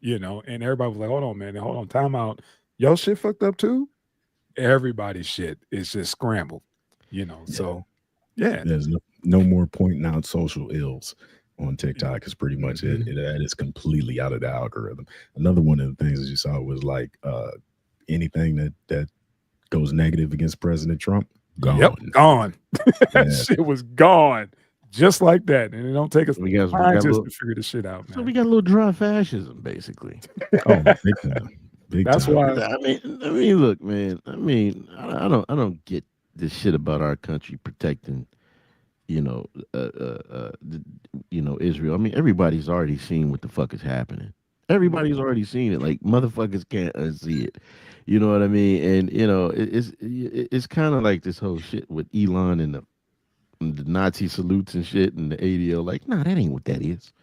And everybody was like, hold on, man. Hold on. Time out. Yo, shit fucked up too. Everybody's shit is just scrambled. yeah, So yeah. there's no more pointing out social ills on TikTok is pretty much it. Mhm. That is completely out of the algorithm. Another one of the things that you saw was like anything that goes negative against President Trump, Yep, gone. gone. That Yeah, shit was gone. Just like that. And it don't take us We got a scientists little to figure this shit out, so we man. got a little dry fascism, basically. oh, big time, big That's time. why. I mean, look, man. I don't get this shit about our country protecting, you know, Israel. I mean, everybody's already seen what the fuck is happening. Everybody's already seen it. Like motherfuckers can't unsee it. You know what I mean? And it's kind of like this whole shit with Elon and the Nazi salutes and shit and the ADO. Like, nah, that ain't what that is.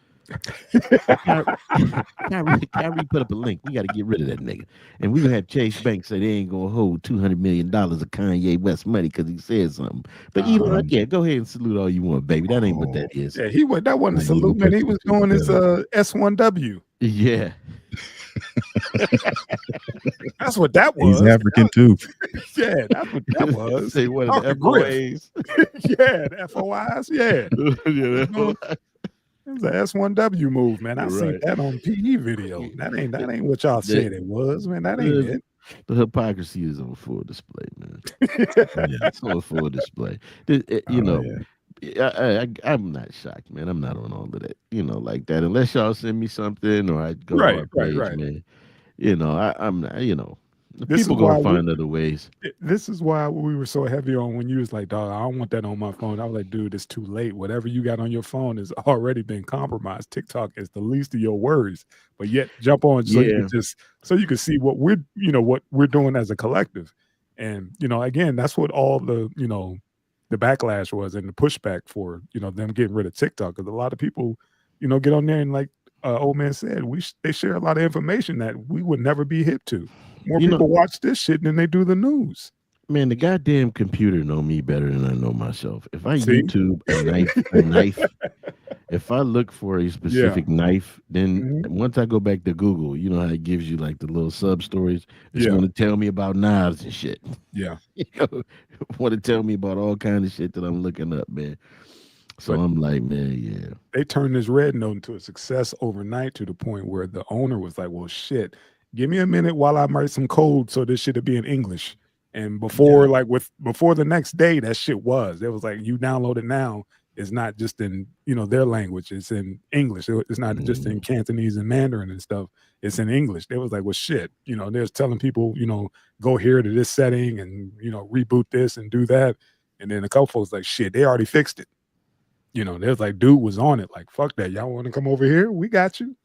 Kyrie, Kyrie put up a link. We got to get rid of that nigga, and we gonna have Chase Bank say they ain't gonna hold $200 million of Kanye West money because he said something. But Elon, Um, yeah, go ahead and salute all you want, baby. That ain't what that oh, is. Yeah, he was that wasn't a I didn't even salute, man. put He two was and two doing his together. S1W. Yeah, That's what that He's was. African too. Yeah, that's what that was. say what Talk the to Griff. FOAs. Yeah, the FOIs. Yeah. Yeah, It was a S1W move, man. I seen right. that on PE video. That ain't what y'all The, said it was, man. That ain't the, it. the hypocrisy is on full display, man. Oh yeah. It's on full display. You Oh know, yeah. I'm not shocked, man. I'm not on all of that, like that. Unless y'all send me something or I go to Right, our right, page, right. man. I'm not. The This is people gonna why find other ways. this is why we were so heavy on when you was like, dog, I don't want that on my phone. I was like, dude, it's too late. Whatever you got on your phone has already been compromised. TikTok is the least of your worries. But yet jump on Yeah, so you can see what we're doing as a collective. And again, that's what all the backlash was and the pushback for, them getting rid of TikTok. Because a lot of people, get on there and like old man said, they share a lot of information that we would never be hip to. More you know, people watch this shit than they do the news. man, the goddamn computer know me better than I know myself. If I See? YouTube a knife, if I look for a Yeah. specific knife, then Mhm. once I go back to Google, you know how it gives you like the little sub stories. It's Yeah. going to tell me about knives and shit. Yeah. You know, want to tell me about all kind of shit that I'm looking up, man. So But I'm like, man, yeah, they turned this Rednote into a success overnight to the point where the owner was like, well, shit, give me a minute while I write some code so this shit will be in English. And Yeah. before the next day, that shit was. It was like, you download it now. It's not just in, their language. It's in English. It's not just in mm, Cantonese and Mandarin and stuff. It's in English. They was like, well, shit. They're telling people, go here to this setting and, reboot this and do that. And then a couple folks like, shit, they already fixed it. There's like dude was on it, like, fuck that. Y'all want to come over here? We got you.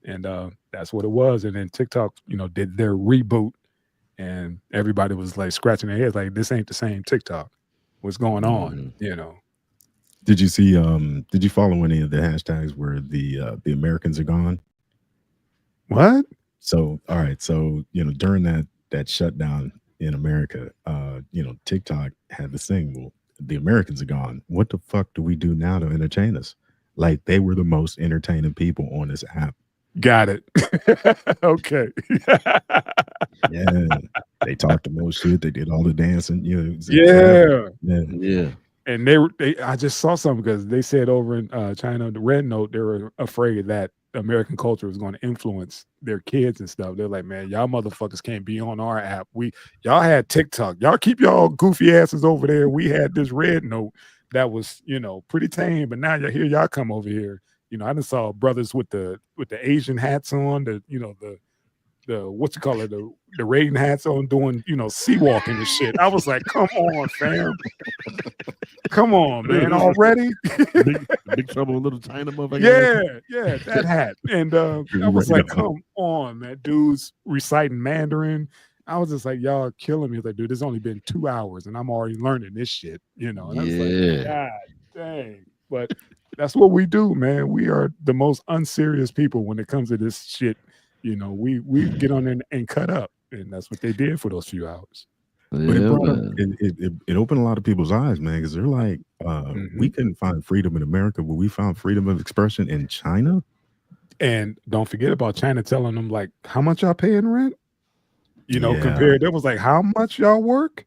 And that's what it was. And then TikTok, did their reboot and everybody was like scratching their heads, like, this ain't the same TikTok. What's going on? mm. Did you see? Did you follow any of the hashtags where the Americans are gone? What? So all right. So during that shutdown in America, TikTok had this thing. Well, the Americans are gone. What the fuck do we do now to entertain us? Like they were the most entertaining people on this app. Got it. Okay. Yeah. They talked the most shit. They did all the dancing. Yeah. Yeah. Yeah, And I just saw something because they said over in China, the Rednote, they were afraid that American culture was going to influence their kids and stuff. They're like, man, y'all motherfuckers can't be on our app. Y'all had TikTok. Y'all keep y'all goofy asses over there. We had this Rednote that was, pretty tame, but now y'all come over here. I just saw brothers with the Asian hats on, the what you call it, the raiding hats on, doing sea walking and shit. I was like, come on, fam. Come on, man. Already? big trouble in Little China, motherfucker. Yeah, that hat. And I was Right like, on. come on, man. Dudes reciting Mandarin. I was just like, y'all killing me. Like, dude, it's only been 2 hours and I'm already learning this shit, And I was like, Yeah, God dang. But that's what we do, man. We are the most unserious people when it comes to this shit. We get on there and cut up. And that's what they did for those few hours. But it yeah, brought up man. it opened a lot of people's eyes, man, because they're like, we Mhm. couldn't find freedom in America, but we found freedom of expression in China. And don't forget about China telling them, like, how much y'all paying rent? Yeah, Compared, it was like, how much y'all work?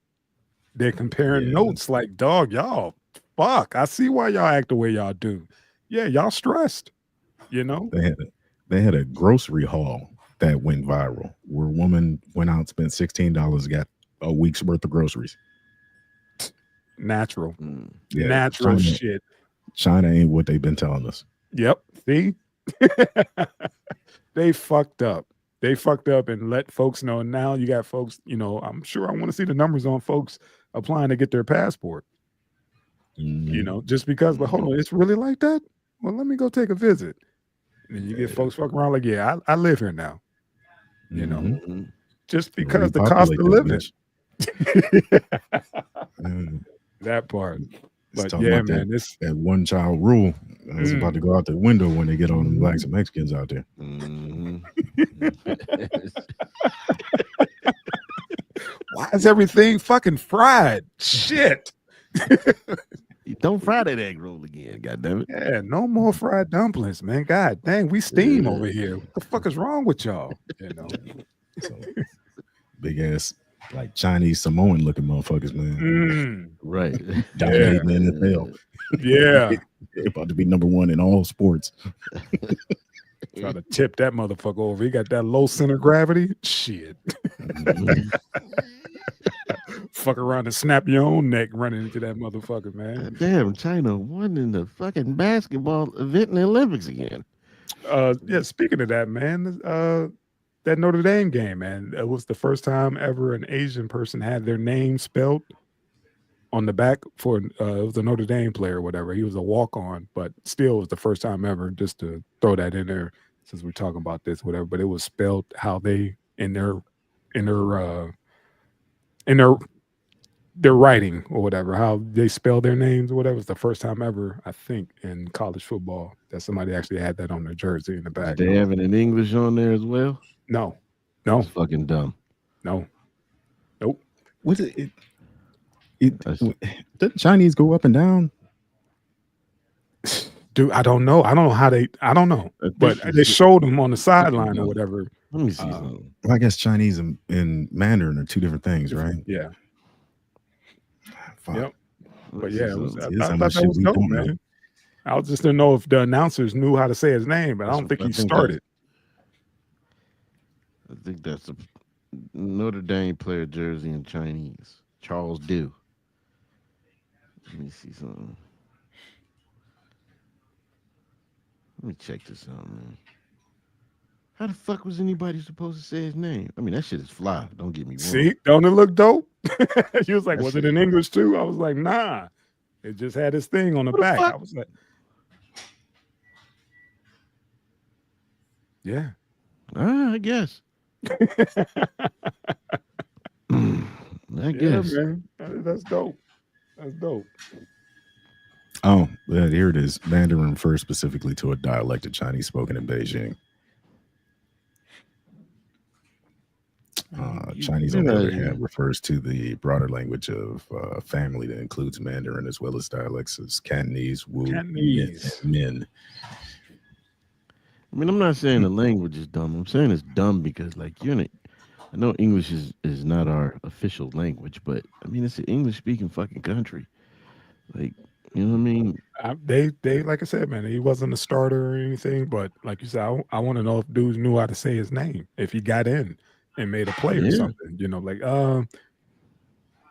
They're comparing yeah. notes like, dog, y'all, fuck. I see why y'all act the way y'all do. Yeah, y'all stressed, you know? They had a grocery haul that went viral where a woman went out, spent $16, got a week's worth of groceries. Natural. Mm. Yeah, Natural shit. China ain't what they've been telling us. Yep. See? They fucked up. They fucked up and let folks know. Now you got folks, I'm sure I want to see the numbers on folks applying to get their passport, Mhm. just because, but hold on, it's really like that? Well, let me go take a visit. And you get folks fucking around like, yeah, I live here now. You know, Mhm. just because the cost Repopulate of that living. bitch. Mm. That part. It's But talking yeah, about man, this that one child rule. It's about to go out the window when they get all them blacks and Mexicans out there. Mhm. why is everything fucking fried? Shit. Don't fry that egg roll again, goddammit. Yeah, no more fried dumplings, man. God dang, we steam over here. What the fuck is wrong with y'all? You know. So big ass like Chinese Samoan looking motherfuckers, man. Right. Dominating the NFL. Yeah. They're about to be number one in all sports. Try to tip that motherfucker over. He got that low center gravity. Shit. Fuck around and snap your own neck running into that motherfucker, man. Damn, China won in the fucking basketball event in the Olympics again. Yeah, speaking of that, man, that Notre Dame game, man, it was the first time ever an Asian person had their name spelled on the back for it was a Notre Dame player or whatever. He was a walk-on, but still it was the first time ever, just to throw that in there since we're talking about this, whatever. But it was spelled how they in their in their writing or whatever, how they spell their names or whatever. It's the first time ever, I think, in college football that somebody actually had that on their jersey in the back. Did they have it in English on there as well? No, It's fucking dumb. no, nope. Was it? Did Chinese go up and down? Dude, I don't know. I don't know how they. I don't know, but they showed them on the sideline or whatever. Let me see something. Well, I guess Chinese and Mandarin are two different things, right? Yeah. Fuck. Yep. But yeah, it was, I See, this thought how that much shit was we dope, don't know. man. I was just didn't know if the announcers knew how to say his name, but I don't think he started. I think that's a Notre Dame player jersey in Chinese. Charles Du. Let me see something. Let me check this out, man. How the fuck was anybody supposed to say his name? I mean, that shit is fly. Don't get me wrong. See, don't it look dope? He was like, That was shit- it in English too? I was like, nah. It just had his thing on the What the back. fuck? I was like, yeah. I guess. I guess. Yeah, man. That's dope. That's dope. Oh, yeah, here it is. Mandarin refers specifically to a dialect of Chinese spoken in Beijing. Chinese, on the other hand, refers to the broader language of family that includes Mandarin as well as dialects as Cantonese, Wu, Cantonese. and Min. I mean, I'm not saying the language is dumb. I'm saying it's dumb because, like, I know English is not our official language, but I mean, it's an English speaking fucking country. Like, you know what I mean? They like I said, man, he wasn't a starter or anything, but like you said, I want to know if dudes knew how to say his name, if he got in and made a play or something. You know, like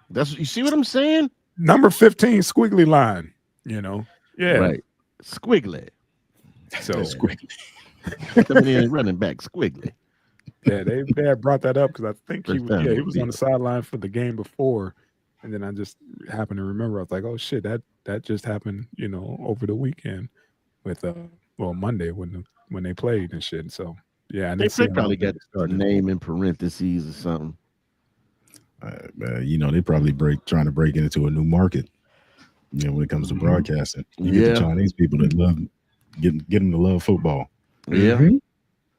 That's you see what I'm saying? number 15 squiggly line. You know, yeah, Right. Squiggly. So Squiggly. Coming in and running back, squiggly. yeah, they had brought that up because I think he First time was in on the the sideline for the game before, and then I just happened to remember. I was like, oh shit, that just happened, you know, over the weekend with Monday when they played and shit. So yeah, I They didn't see probably got the name in parentheses or something. You know, they probably trying to break into a new market. You know, when it comes to broadcasting, you get the Chinese people that love get them to love football. Yeah,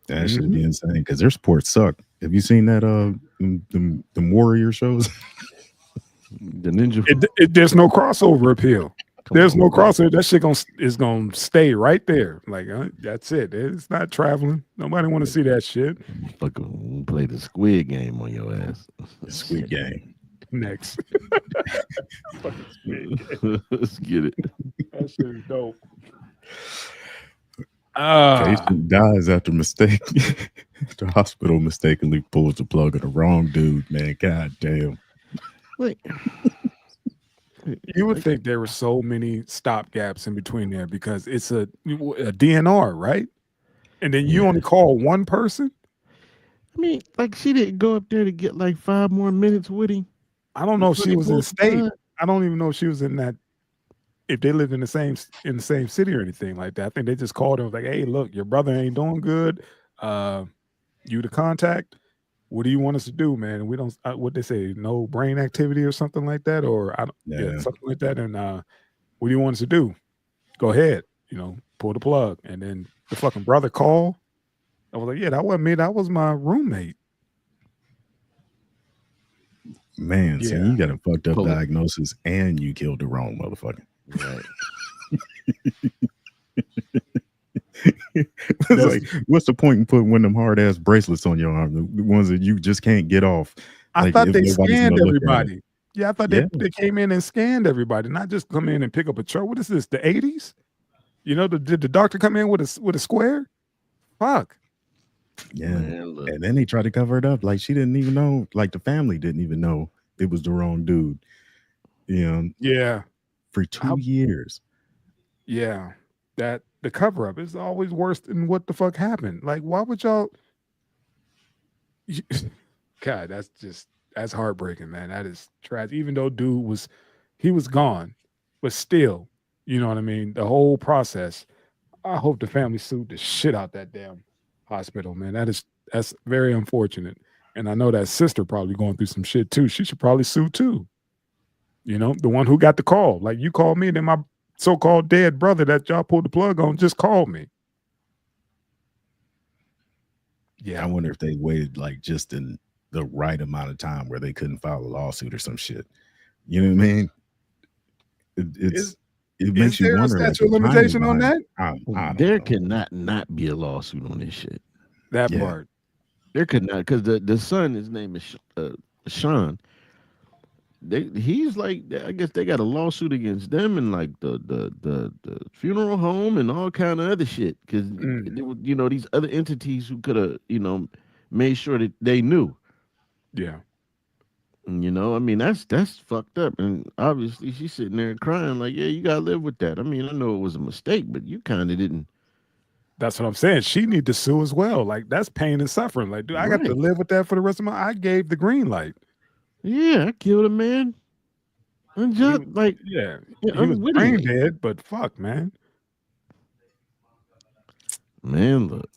that should be insane because their sports suck. Have you seen that? The Warrior shows. The Ninja. There's no crossover appeal. There's no crossover. That shit is gonna stay right there. Like that's it. It's not traveling. Nobody want to see that shit. Fucking play the Squid Game on your ass. The Squid Game. Next. Fucking Squid Game. Let's get it. That shit is dope. Patient dies after mistake. The hospital mistakenly pulls the plug on the wrong dude. Man, god damn. Wait. You would think there were so many stop gaps in between there because it's a DNR, right? And then you only call one person. I mean, like she didn't go up there to get like 5 more minutes with him. I don't know if she was in state. I don't even know if she was in that if they lived in the same city or anything like that. I think they just called him like, "Hey, look, your brother ain't doing good. Uh, you the contact. What do you want us to do, man? We don't what they say, no brain activity or something like that, or I don't, yeah, Yeah, something like that. And what do you want us to do? Go ahead, pull the plug." And then the fucking brother called. I was like, "Yeah, that wasn't me. That was my roommate." man. So Yeah, you got a fucked up Pull it. diagnosis, and you killed the wrong motherfucker. Right. It's that's. like, what's the point in putting one of them hard ass bracelets on your arm, the ones that you just can't get off, I like thought if they nobody's scanned gonna look at it? everybody. Yeah, I thought Yeah, they came in and scanned everybody, not just come in and pick up a truck. What is this? The 80s? Did the doctor come in with a square? Fuck. yeah. Man, look. And then they tried to cover it up, like she didn't even know, like the family didn't even know it was the wrong dude. You know, Yeah. for How 2 years. yeah. That the cover up is always worse than what the fuck happened. Like, why would y'all God, that's heartbreaking, man. That is tragic. Even though dude he was gone, but still, you know what I mean? The whole process. I hope the family sued the shit out that damn hospital, man. That's very unfortunate. And I know that sister probably going through some shit too. She should probably sue too. The one who got the call. Like you called me, and then my so-called dead brother that y'all pulled the plug on just called me. I Yeah. wonder if they waited like just in the right amount of time where they couldn't file a lawsuit or some shit. You know what I mean? Is It is makes you there a wonder, like statute the of timing limitation on behind it. that? I don't There know. cannot not be a lawsuit on this shit. That Yeah, part. There could not, because the son, his name is Sean. He's like, I guess they got a lawsuit against them and like the funeral home and all kind of other shit, because Mm, these other entities who could have made sure that they knew. yeah. And, I mean, that's fucked up. And obviously she's sitting there crying like, yeah, you gotta live with that. I mean, I know it was a mistake, but you kind of didn't. That's what I'm saying. She need to sue as well. Like that's pain and suffering. Like, dude, I got to Right. live with that for the rest of my. I gave the green light. Yeah, I killed a man. And He just was, like, yeah, yeah, he was brain unwittingly. dead, but fuck, man. Man, look.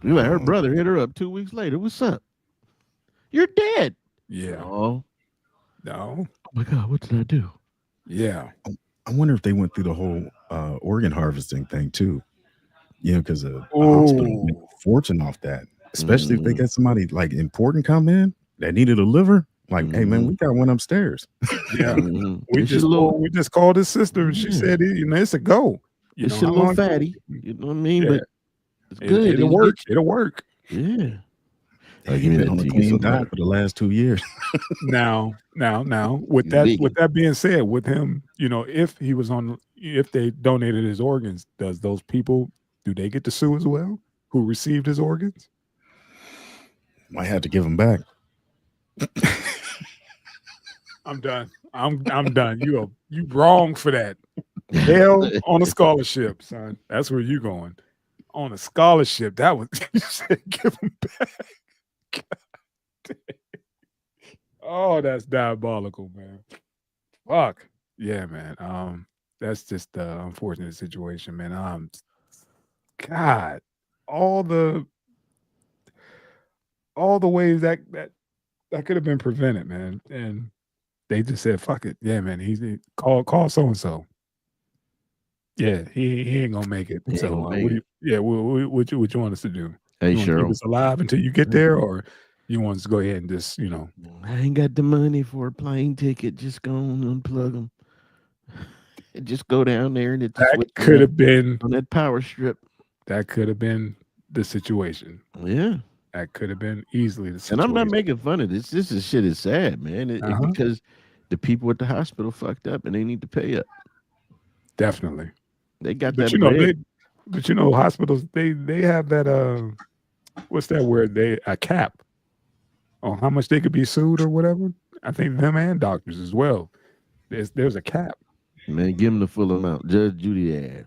You like her um, brother hit her up 2 weeks later. What's up? You're dead. Yeah, No. no, Oh my God, what did I do? yeah. I wonder if they went through the whole organ harvesting thing too. Because a hospital would make Oh, a fortune off that, especially if they Mm-hmm. get somebody like important come in that needed a liver. Like, hey man, Mm-hmm. we got one upstairs. yeah. Mm-hmm. It's your little, We just called his sister, and she yeah, said, it's a go. it's your How little long? fatty. You know what I mean? Yeah, But it's good. it'll It'll work. get It'll work. you. Yeah. Hey, Give he me been that on a until you get clean some diet better. for the last 2 years. Now, with He's with vegan. that being said, with him, if they donated his organs, does those people do they get to sue as well? Who received his organs? Might have to give him back. I'm done. I'm done. You wrong for that. Hell on a scholarship, son. That's where you going. On a scholarship. That was you said give him back. Oh, that's diabolical, man. Fuck. Yeah, man. That's just the unfortunate situation, man. God, all the ways that could have been prevented, man. And they just said, "Fuck it, yeah, man." Call so and so. Yeah, he ain't gonna make it. He ain't So gonna make what do it. you? Yeah, what you want us to do? Hey, You want to keep Cheryl. us alive until you get there, or you want us to go ahead and just I ain't got the money for a plane ticket. Just go on and unplug them. Just go down there and hit the that switch could have been on that power strip. the situation. Yeah. That could have been easily the And I'm not situation. making fun of this. This is shit is sad, man. It Uh-huh. because the people at the hospital fucked up and they need to pay up. Definitely. They got But that bread. hospitals they have that what's that word? They a cap on how much they could be sued or whatever. I think them and doctors as well. There's a cap. Man, give them the full amount. Judge Judy ass.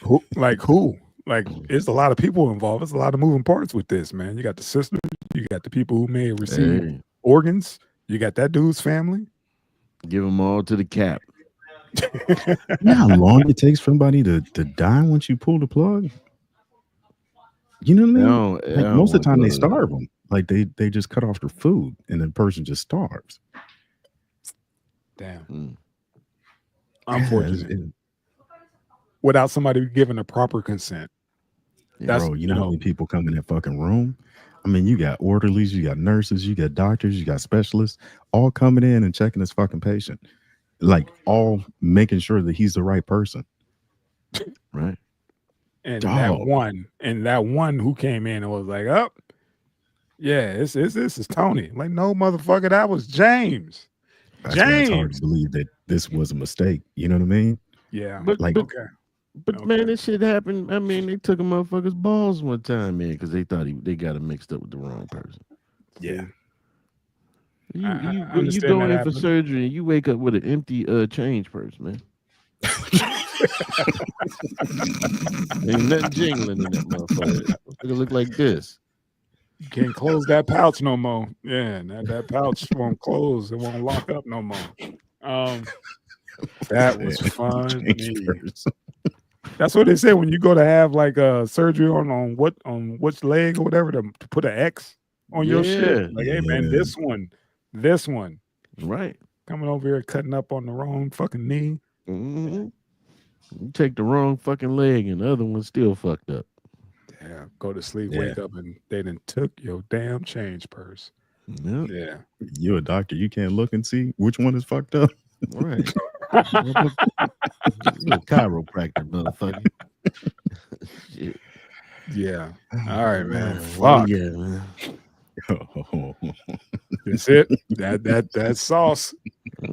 Who like who? Like it's a lot of people involved. It's a lot of moving parts with this, man. You got the sisters, you got the people who may have received Hey, organs, you got that dude's family. give them all to the cap. You know how long it takes for somebody to die once you pull the plug? You know what I mean? I Like don't most of want the to time go they to that. starve them. Like they just cut off their food and the person just starves. Damn. Mm. Yeah, Unfortunate. Without somebody giving a proper consent. Yeah. That's bro, you know how many people come in that fucking room? I mean, you got orderlies, you got nurses, you got doctors, you got specialists, all coming in and checking this fucking patient, like all making sure that he's the right person. Right. Dog, and that one who came in and was like, "Oh, yeah, this is Tony." Like, no, motherfucker, that was James. that's why it's hard to James. believe that this was a mistake. You know what I mean? Yeah. But Like, but Okay. but man, Okay. this shit happened. I mean, they took a motherfucker's balls one time, man, because they thought they got him mixed up with the wrong person. yeah, See, You you I you understand go that in for happened. surgery and you wake up with an empty change purse, man. Ain't nothing jingling in that motherfucker. It look like this. You can't close that pouch no more. Yeah, and that pouch won't close. It won't lock up no more. Um, that was said change funny. person. That's what they say when you go to have like a surgery on which leg or whatever to put an X on your shit. Yeah, Like, hey man, Yeah, this one right. coming over here cutting up on the wrong fucking knee. hmm You take the wrong fucking leg and the other one's still fucked up. Yeah, go to sleep, yeah. wake up, and they done took your damn change purse. Yeah, Yeah. You a doctor? You can't look and see which one is fucked up. right. Motherfucker, you a chiropractor, motherfucker. Shit. Yeah. All right, man. What we Fuck. got, man? That's it. That's sauce.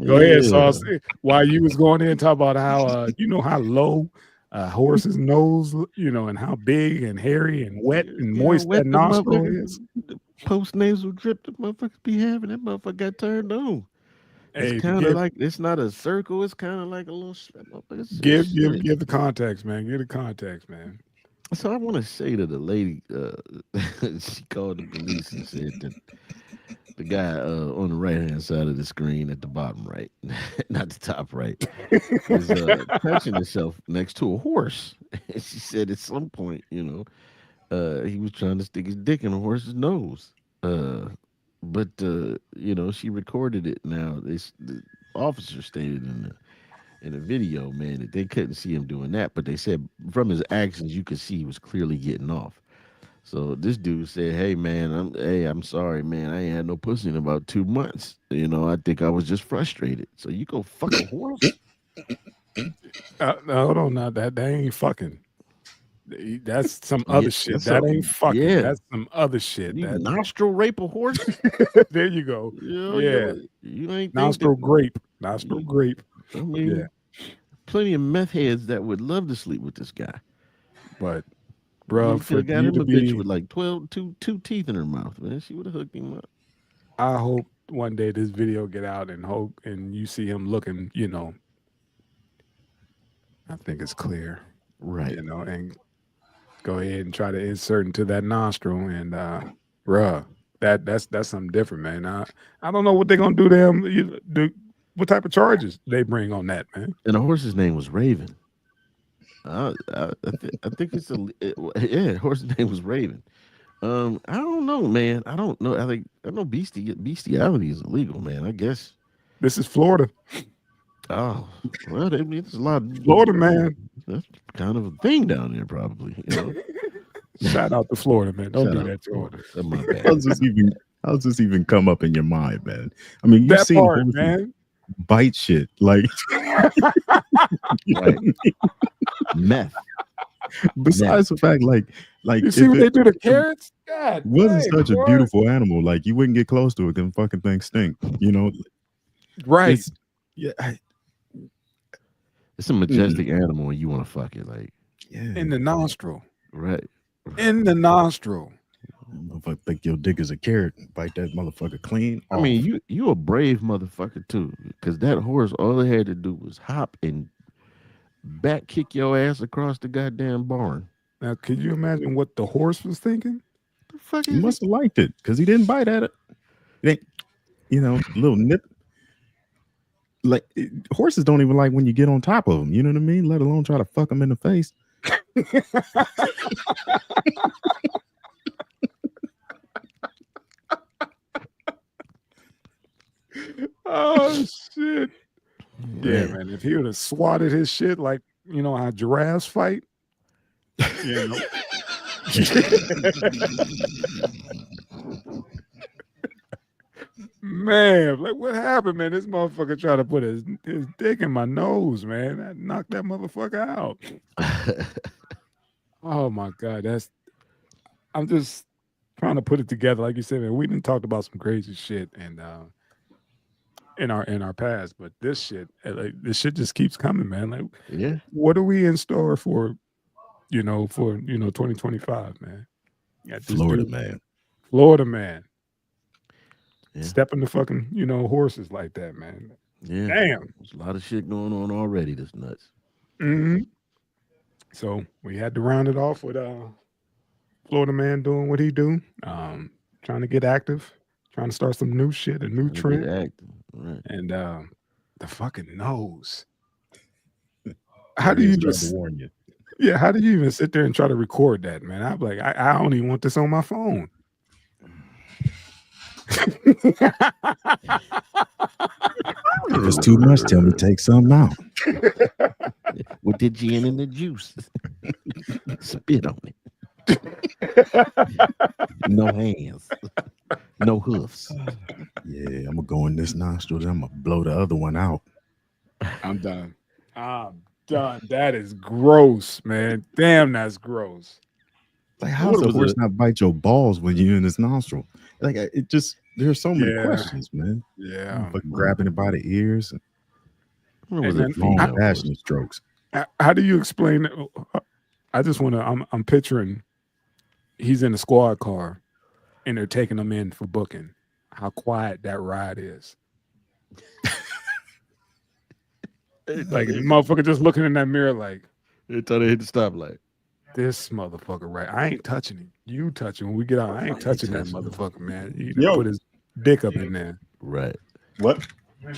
Go ahead, Yeah. sauce. While you was going in and talk about how you know how low a horse's nose, and how big and hairy and wet and You know, moist that wet the nostril motherfucker, is. the post nasal drip the motherfuckers be having. That motherfucker got turned on. It's Hey, kind of like it's not a circle. It's kind of like a little. give the context, man. Give the context, man. So I want to say to the lady, she called the police and said that the guy on the right hand side of the screen at the bottom right, not the top right, is touching himself next to a horse. And she said at some point, he was trying to stick his dick in a horse's nose. But she recorded it. Now the officer stated in the video, man, that they couldn't see him doing that, but they said from his actions you could see he was clearly getting off. So this dude said, "Hey man, I'm sorry, man. I ain't had no pussy in about 2 months. I think I was just frustrated. So you go fuck a horse? No, hold on, now that ain't fucking. That's some Yeah, other shit. that's That ain't something. fucking. Yeah, That's some other shit. you That nostril rape a horse? there you go. Yeah, You ain't think that? nostril grape. Nostril You, grape. I Yeah, mean, plenty of meth heads that would love to sleep with this guy. but You bruh, could for have got you him to a bitch be, with like two teeth in her mouth, man. She would have hooked him up. I hope one day this video get out and hope and you see him looking. I think it's clear. Right. And go ahead and try to insert into that nostril and bruh, that's something different, man. I don't know what they're gonna do to him. What type of charges they bring on that, man? And the horse's name was Raven. I think yeah, horse's name was Raven. I don't know, man. I don't know. I know bestiality is illegal, man. I guess. This is Florida. Oh, well, there's a lot. Florida, man. That's kind of a thing down there, probably. Shout out to Florida, man. Don't Shout do out that to to him. Florida. That's my bad. How's this even come up in your mind, man? I mean, you've That seen part, horses man. bite shit, like Right. Meth. besides the fact, like You see if what they do to it carrots? God wasn't dang, such a boy. beautiful animal, like you wouldn't get close to it because fucking thing stink. Right. It's yeah, It's a majestic animal when you want to fuck it, like yeah. In the nostril. right. In the nostril. Motherfucker think your dick is a carrot, bite that motherfucker clean I off. mean, you a brave motherfucker too, because that horse all it had to do was hop and back kick your ass across the goddamn barn. Now, could you imagine what the horse was thinking? The fuck He is must it? have liked it because he didn't bite at it. It ain't, little nip. like horses don't even like when you get on top of them. You know what I mean? Let alone try to fuck them in the face. Oh shit! Yeah, Man. man. If he would have swatted his shit like how giraffes fight, you know. Man, like what happened, man? This motherfucker tried to put his dick in my nose, man. I knocked that motherfucker out. Oh my god, I'm just trying to put it together. Like you said, man, we didn't talk about some crazy shit and in our past, but this shit, this shit just keeps coming, man. Like, Yeah. what are we in store for 2025, man? Yeah, Florida man. Florida man. Yeah. Stepping the fucking, horses like that, man. Yeah. Damn. There's a lot of shit going on already. That's nuts. Mm-hmm. So we had to round it off with Florida man doing what he do, trying to get active, trying to start some new shit, a new trend, Right. and the fucking nose. How How do you try to just? warn you? Yeah, how do you even sit there and try to record that, man? I'm like, I don't even want this on my phone. If it's too much, tell me take something out. With the gin and the juice. Spit on it. No hands. No hoofs. Yeah, I'm gonna go in this nostril, then I'm gonna blow the other one out. I'm done. I'm done. That is gross, man. Damn, that's gross. Like, how's the horse not bite your balls when you're in his nostril? Like, it just there's so many questions, man. Yeah, fucking grabbing it by the ears and then, long passionate strokes. How do you explain it? I just want to. I'm picturing he's in a squad car, and they're taking him in for booking. How quiet that ride is. Like the motherfucker just looking in that mirror, like they thought they hit the stoplight. This motherfucker, right? I ain't touching him. You touch him when we get out. I ain't touching that motherfucker, man. You can put his dick up in there. Right. What? You're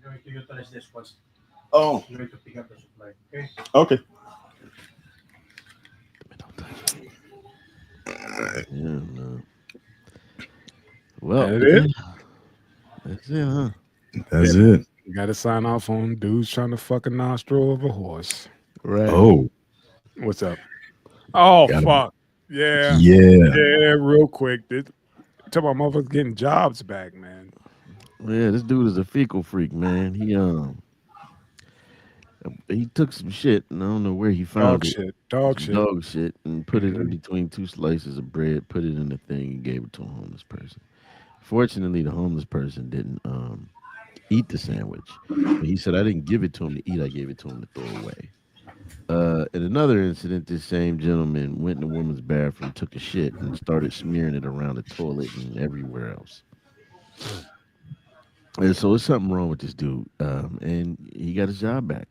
going to utilize this once. Oh. You're going to pick up the supply. Okay. Okay. Yeah, no. Well, that's it. That's it, huh? That's it. You got to sign off on dudes trying to fuck a nostril of a horse. Right. Oh. What's up? Oh, fuck. Yeah. Yeah. Real quick. Talk about motherfuckers getting jobs back, man. Yeah, this dude is a fecal freak, man. He took some shit, and I don't know where he found Dog shit, and put it in between two slices of bread, put it in the thing, and gave it to a homeless person. Fortunately, the homeless person didn't eat the sandwich. But he said, I didn't give it to him to eat, I gave it to him to throw away. In another incident, this same gentleman went in the woman's bathroom, took a shit, and started smearing it around the toilet and everywhere else. And so there's something wrong with this dude, and he got his job back.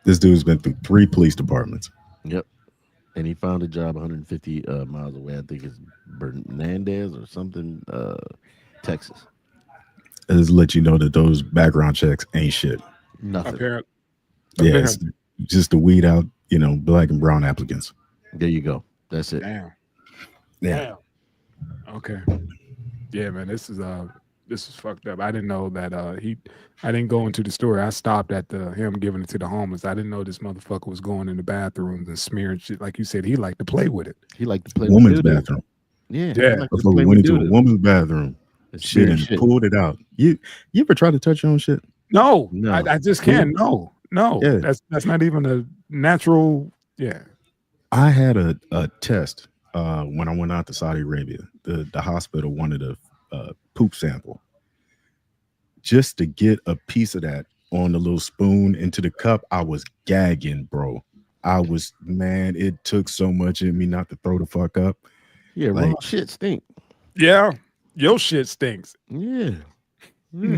This dude's been through 3 police departments. Yep. And he found a job 150 miles away. I think it's Bernandez or something, Texas. Just let you know that those background checks ain't shit. Nothing. Yeah, it's just to weed out, black and brown applicants. There you go. That's it. Damn. Yeah. Okay. Yeah, man. This is fucked up. I didn't know that I didn't go into the story. I stopped at him giving it to the homeless. I didn't know this motherfucker was going in the bathrooms and smearing shit. Like you said, he liked to play with it. He liked to play woman's with bathroom. Yeah. Motherfucker went into a woman's bathroom. Shit and pulled it out. You ever try to touch your own shit? No. I just can't. No. Yeah. That's not even a natural. Yeah. I had a test when I went out to Saudi Arabia. The hospital wanted a poop sample just to get a piece of that on the little spoon into the cup. I was gagging, bro. It took so much in me not to throw the fuck up. Yeah, raw shit stink. Yeah, your shit stinks. Yeah.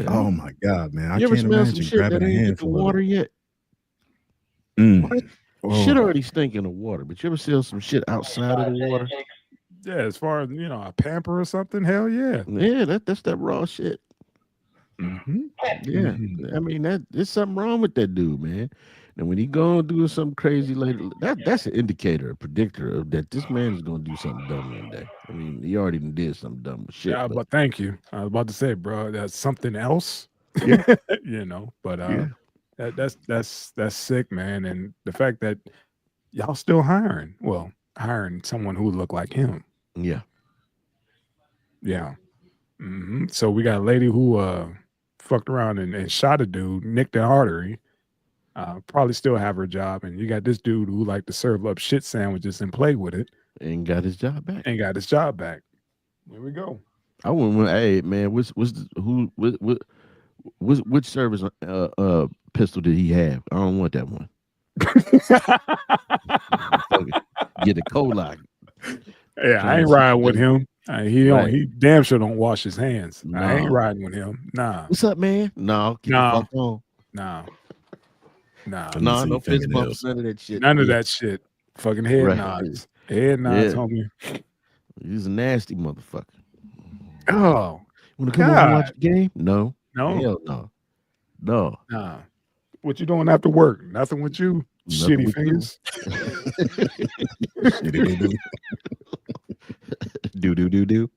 Oh my god, man! You I can't imagine grabbing a handful of water yet. What? Oh. Shit already stink in the water, but you ever see some shit outside of the water? Yeah, as far as a pamper or something, hell yeah. Yeah, that's that raw shit. Mm-hmm. Yeah, Mhm. I mean that there's something wrong with that dude, man. And when he go and do something crazy later, that's an indicator, a predictor of that this man is gonna do something dumb one day. I mean, he already done did something dumb as shit, Yeah, but but thank you. I was about to say, bro, that's something else. yeah, But yeah, that's sick, man. And the fact that y'all still hiring, well, hiring someone who would look like him. yeah. Yeah. So we got a lady who fucked around and shot a dude, nicked an artery. Probably still have her job, and you got this dude who like to serve up shit sandwiches and play with it, And got his job back. and got his job back. There we go. I wouldn't. Hey, man, which service pistol did he have? I don't want that one. Get a Kolak. Yeah, I ain't riding with him. Right. He damn sure don't wash his hands. I ain't No. riding with him. Nah, What's up, man? No, keep No. the fuck on. nah. Let me No, see no fist fingernails. bumps, none of that shit. None of Yeah. that shit. Fucking head Right. nods. Head nods, Yeah. homie. He's a nasty motherfucker. Oh, Want to come over and watch God. the game? No. No. Hell no. No. Nah. What you doing after work? Nothing with you, Nothing shitty with you. fingers. Shitty-doo-doo. Do.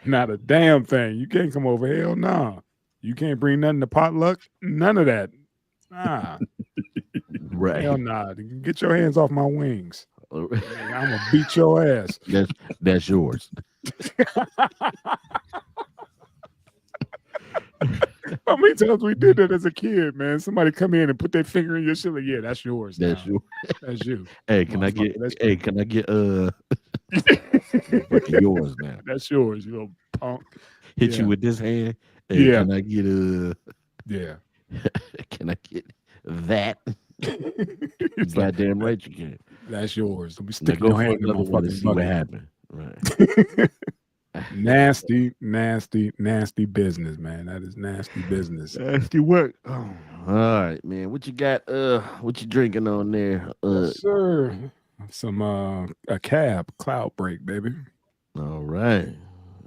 Not a damn thing. You can't come over. Hell no. You can't bring nothing to potluck. None of that. Nah. Right. Hell nah. Get your hands off my wings. I'm gonna beat your ass. That's yours. How many times we did that as a kid, man? Somebody come in and put their finger in your shit. Like, yeah, that's yours. That's now. yours. That's you. Hey, can I get? Motherfucker, that's Hey, can I get? Fucking yours now. That's yours, you little punk. Hit Yeah. you with this hand. Hey, Yeah. can I get Yeah. Can I get that? It's like, Goddamn right you can. that's yours. Don't be Now sticking go your for hand in my another one and fucking see what bucket. happened. Right. Nasty, nasty, nasty business, man. That is nasty business. Nasty work. Oh, all right, man. What you got? What you drinking on there? Yes, sir. Some a cab cloud break, baby. All right.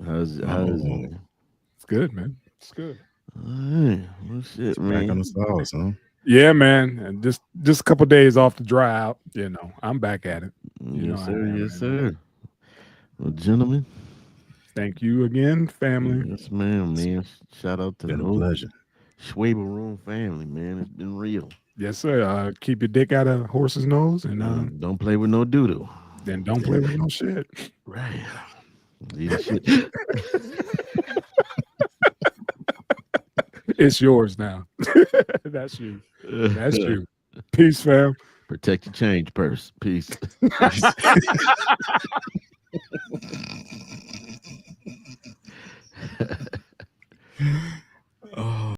How's it? It's good, man. It's good. All right. Well, shit, Back on man. the sauce, huh? Yeah, man. And just a couple days off the dry out. You know, I'm back at it. You know Yes, I sir. am, Yes, man. sir. Well, gentlemen. Thank you again, family. Yes, ma'am, man. Shout out to Been the a whole pleasure. Schwaber Room family, man. It's been real. Yes, sir. Keep your dick out of a horse's nose, and Don't play with no doodle. then don't play with no shit. Right. Leave the shit. It's yours now. That's you. That's you. Peace, fam. Protect your change purse. Peace.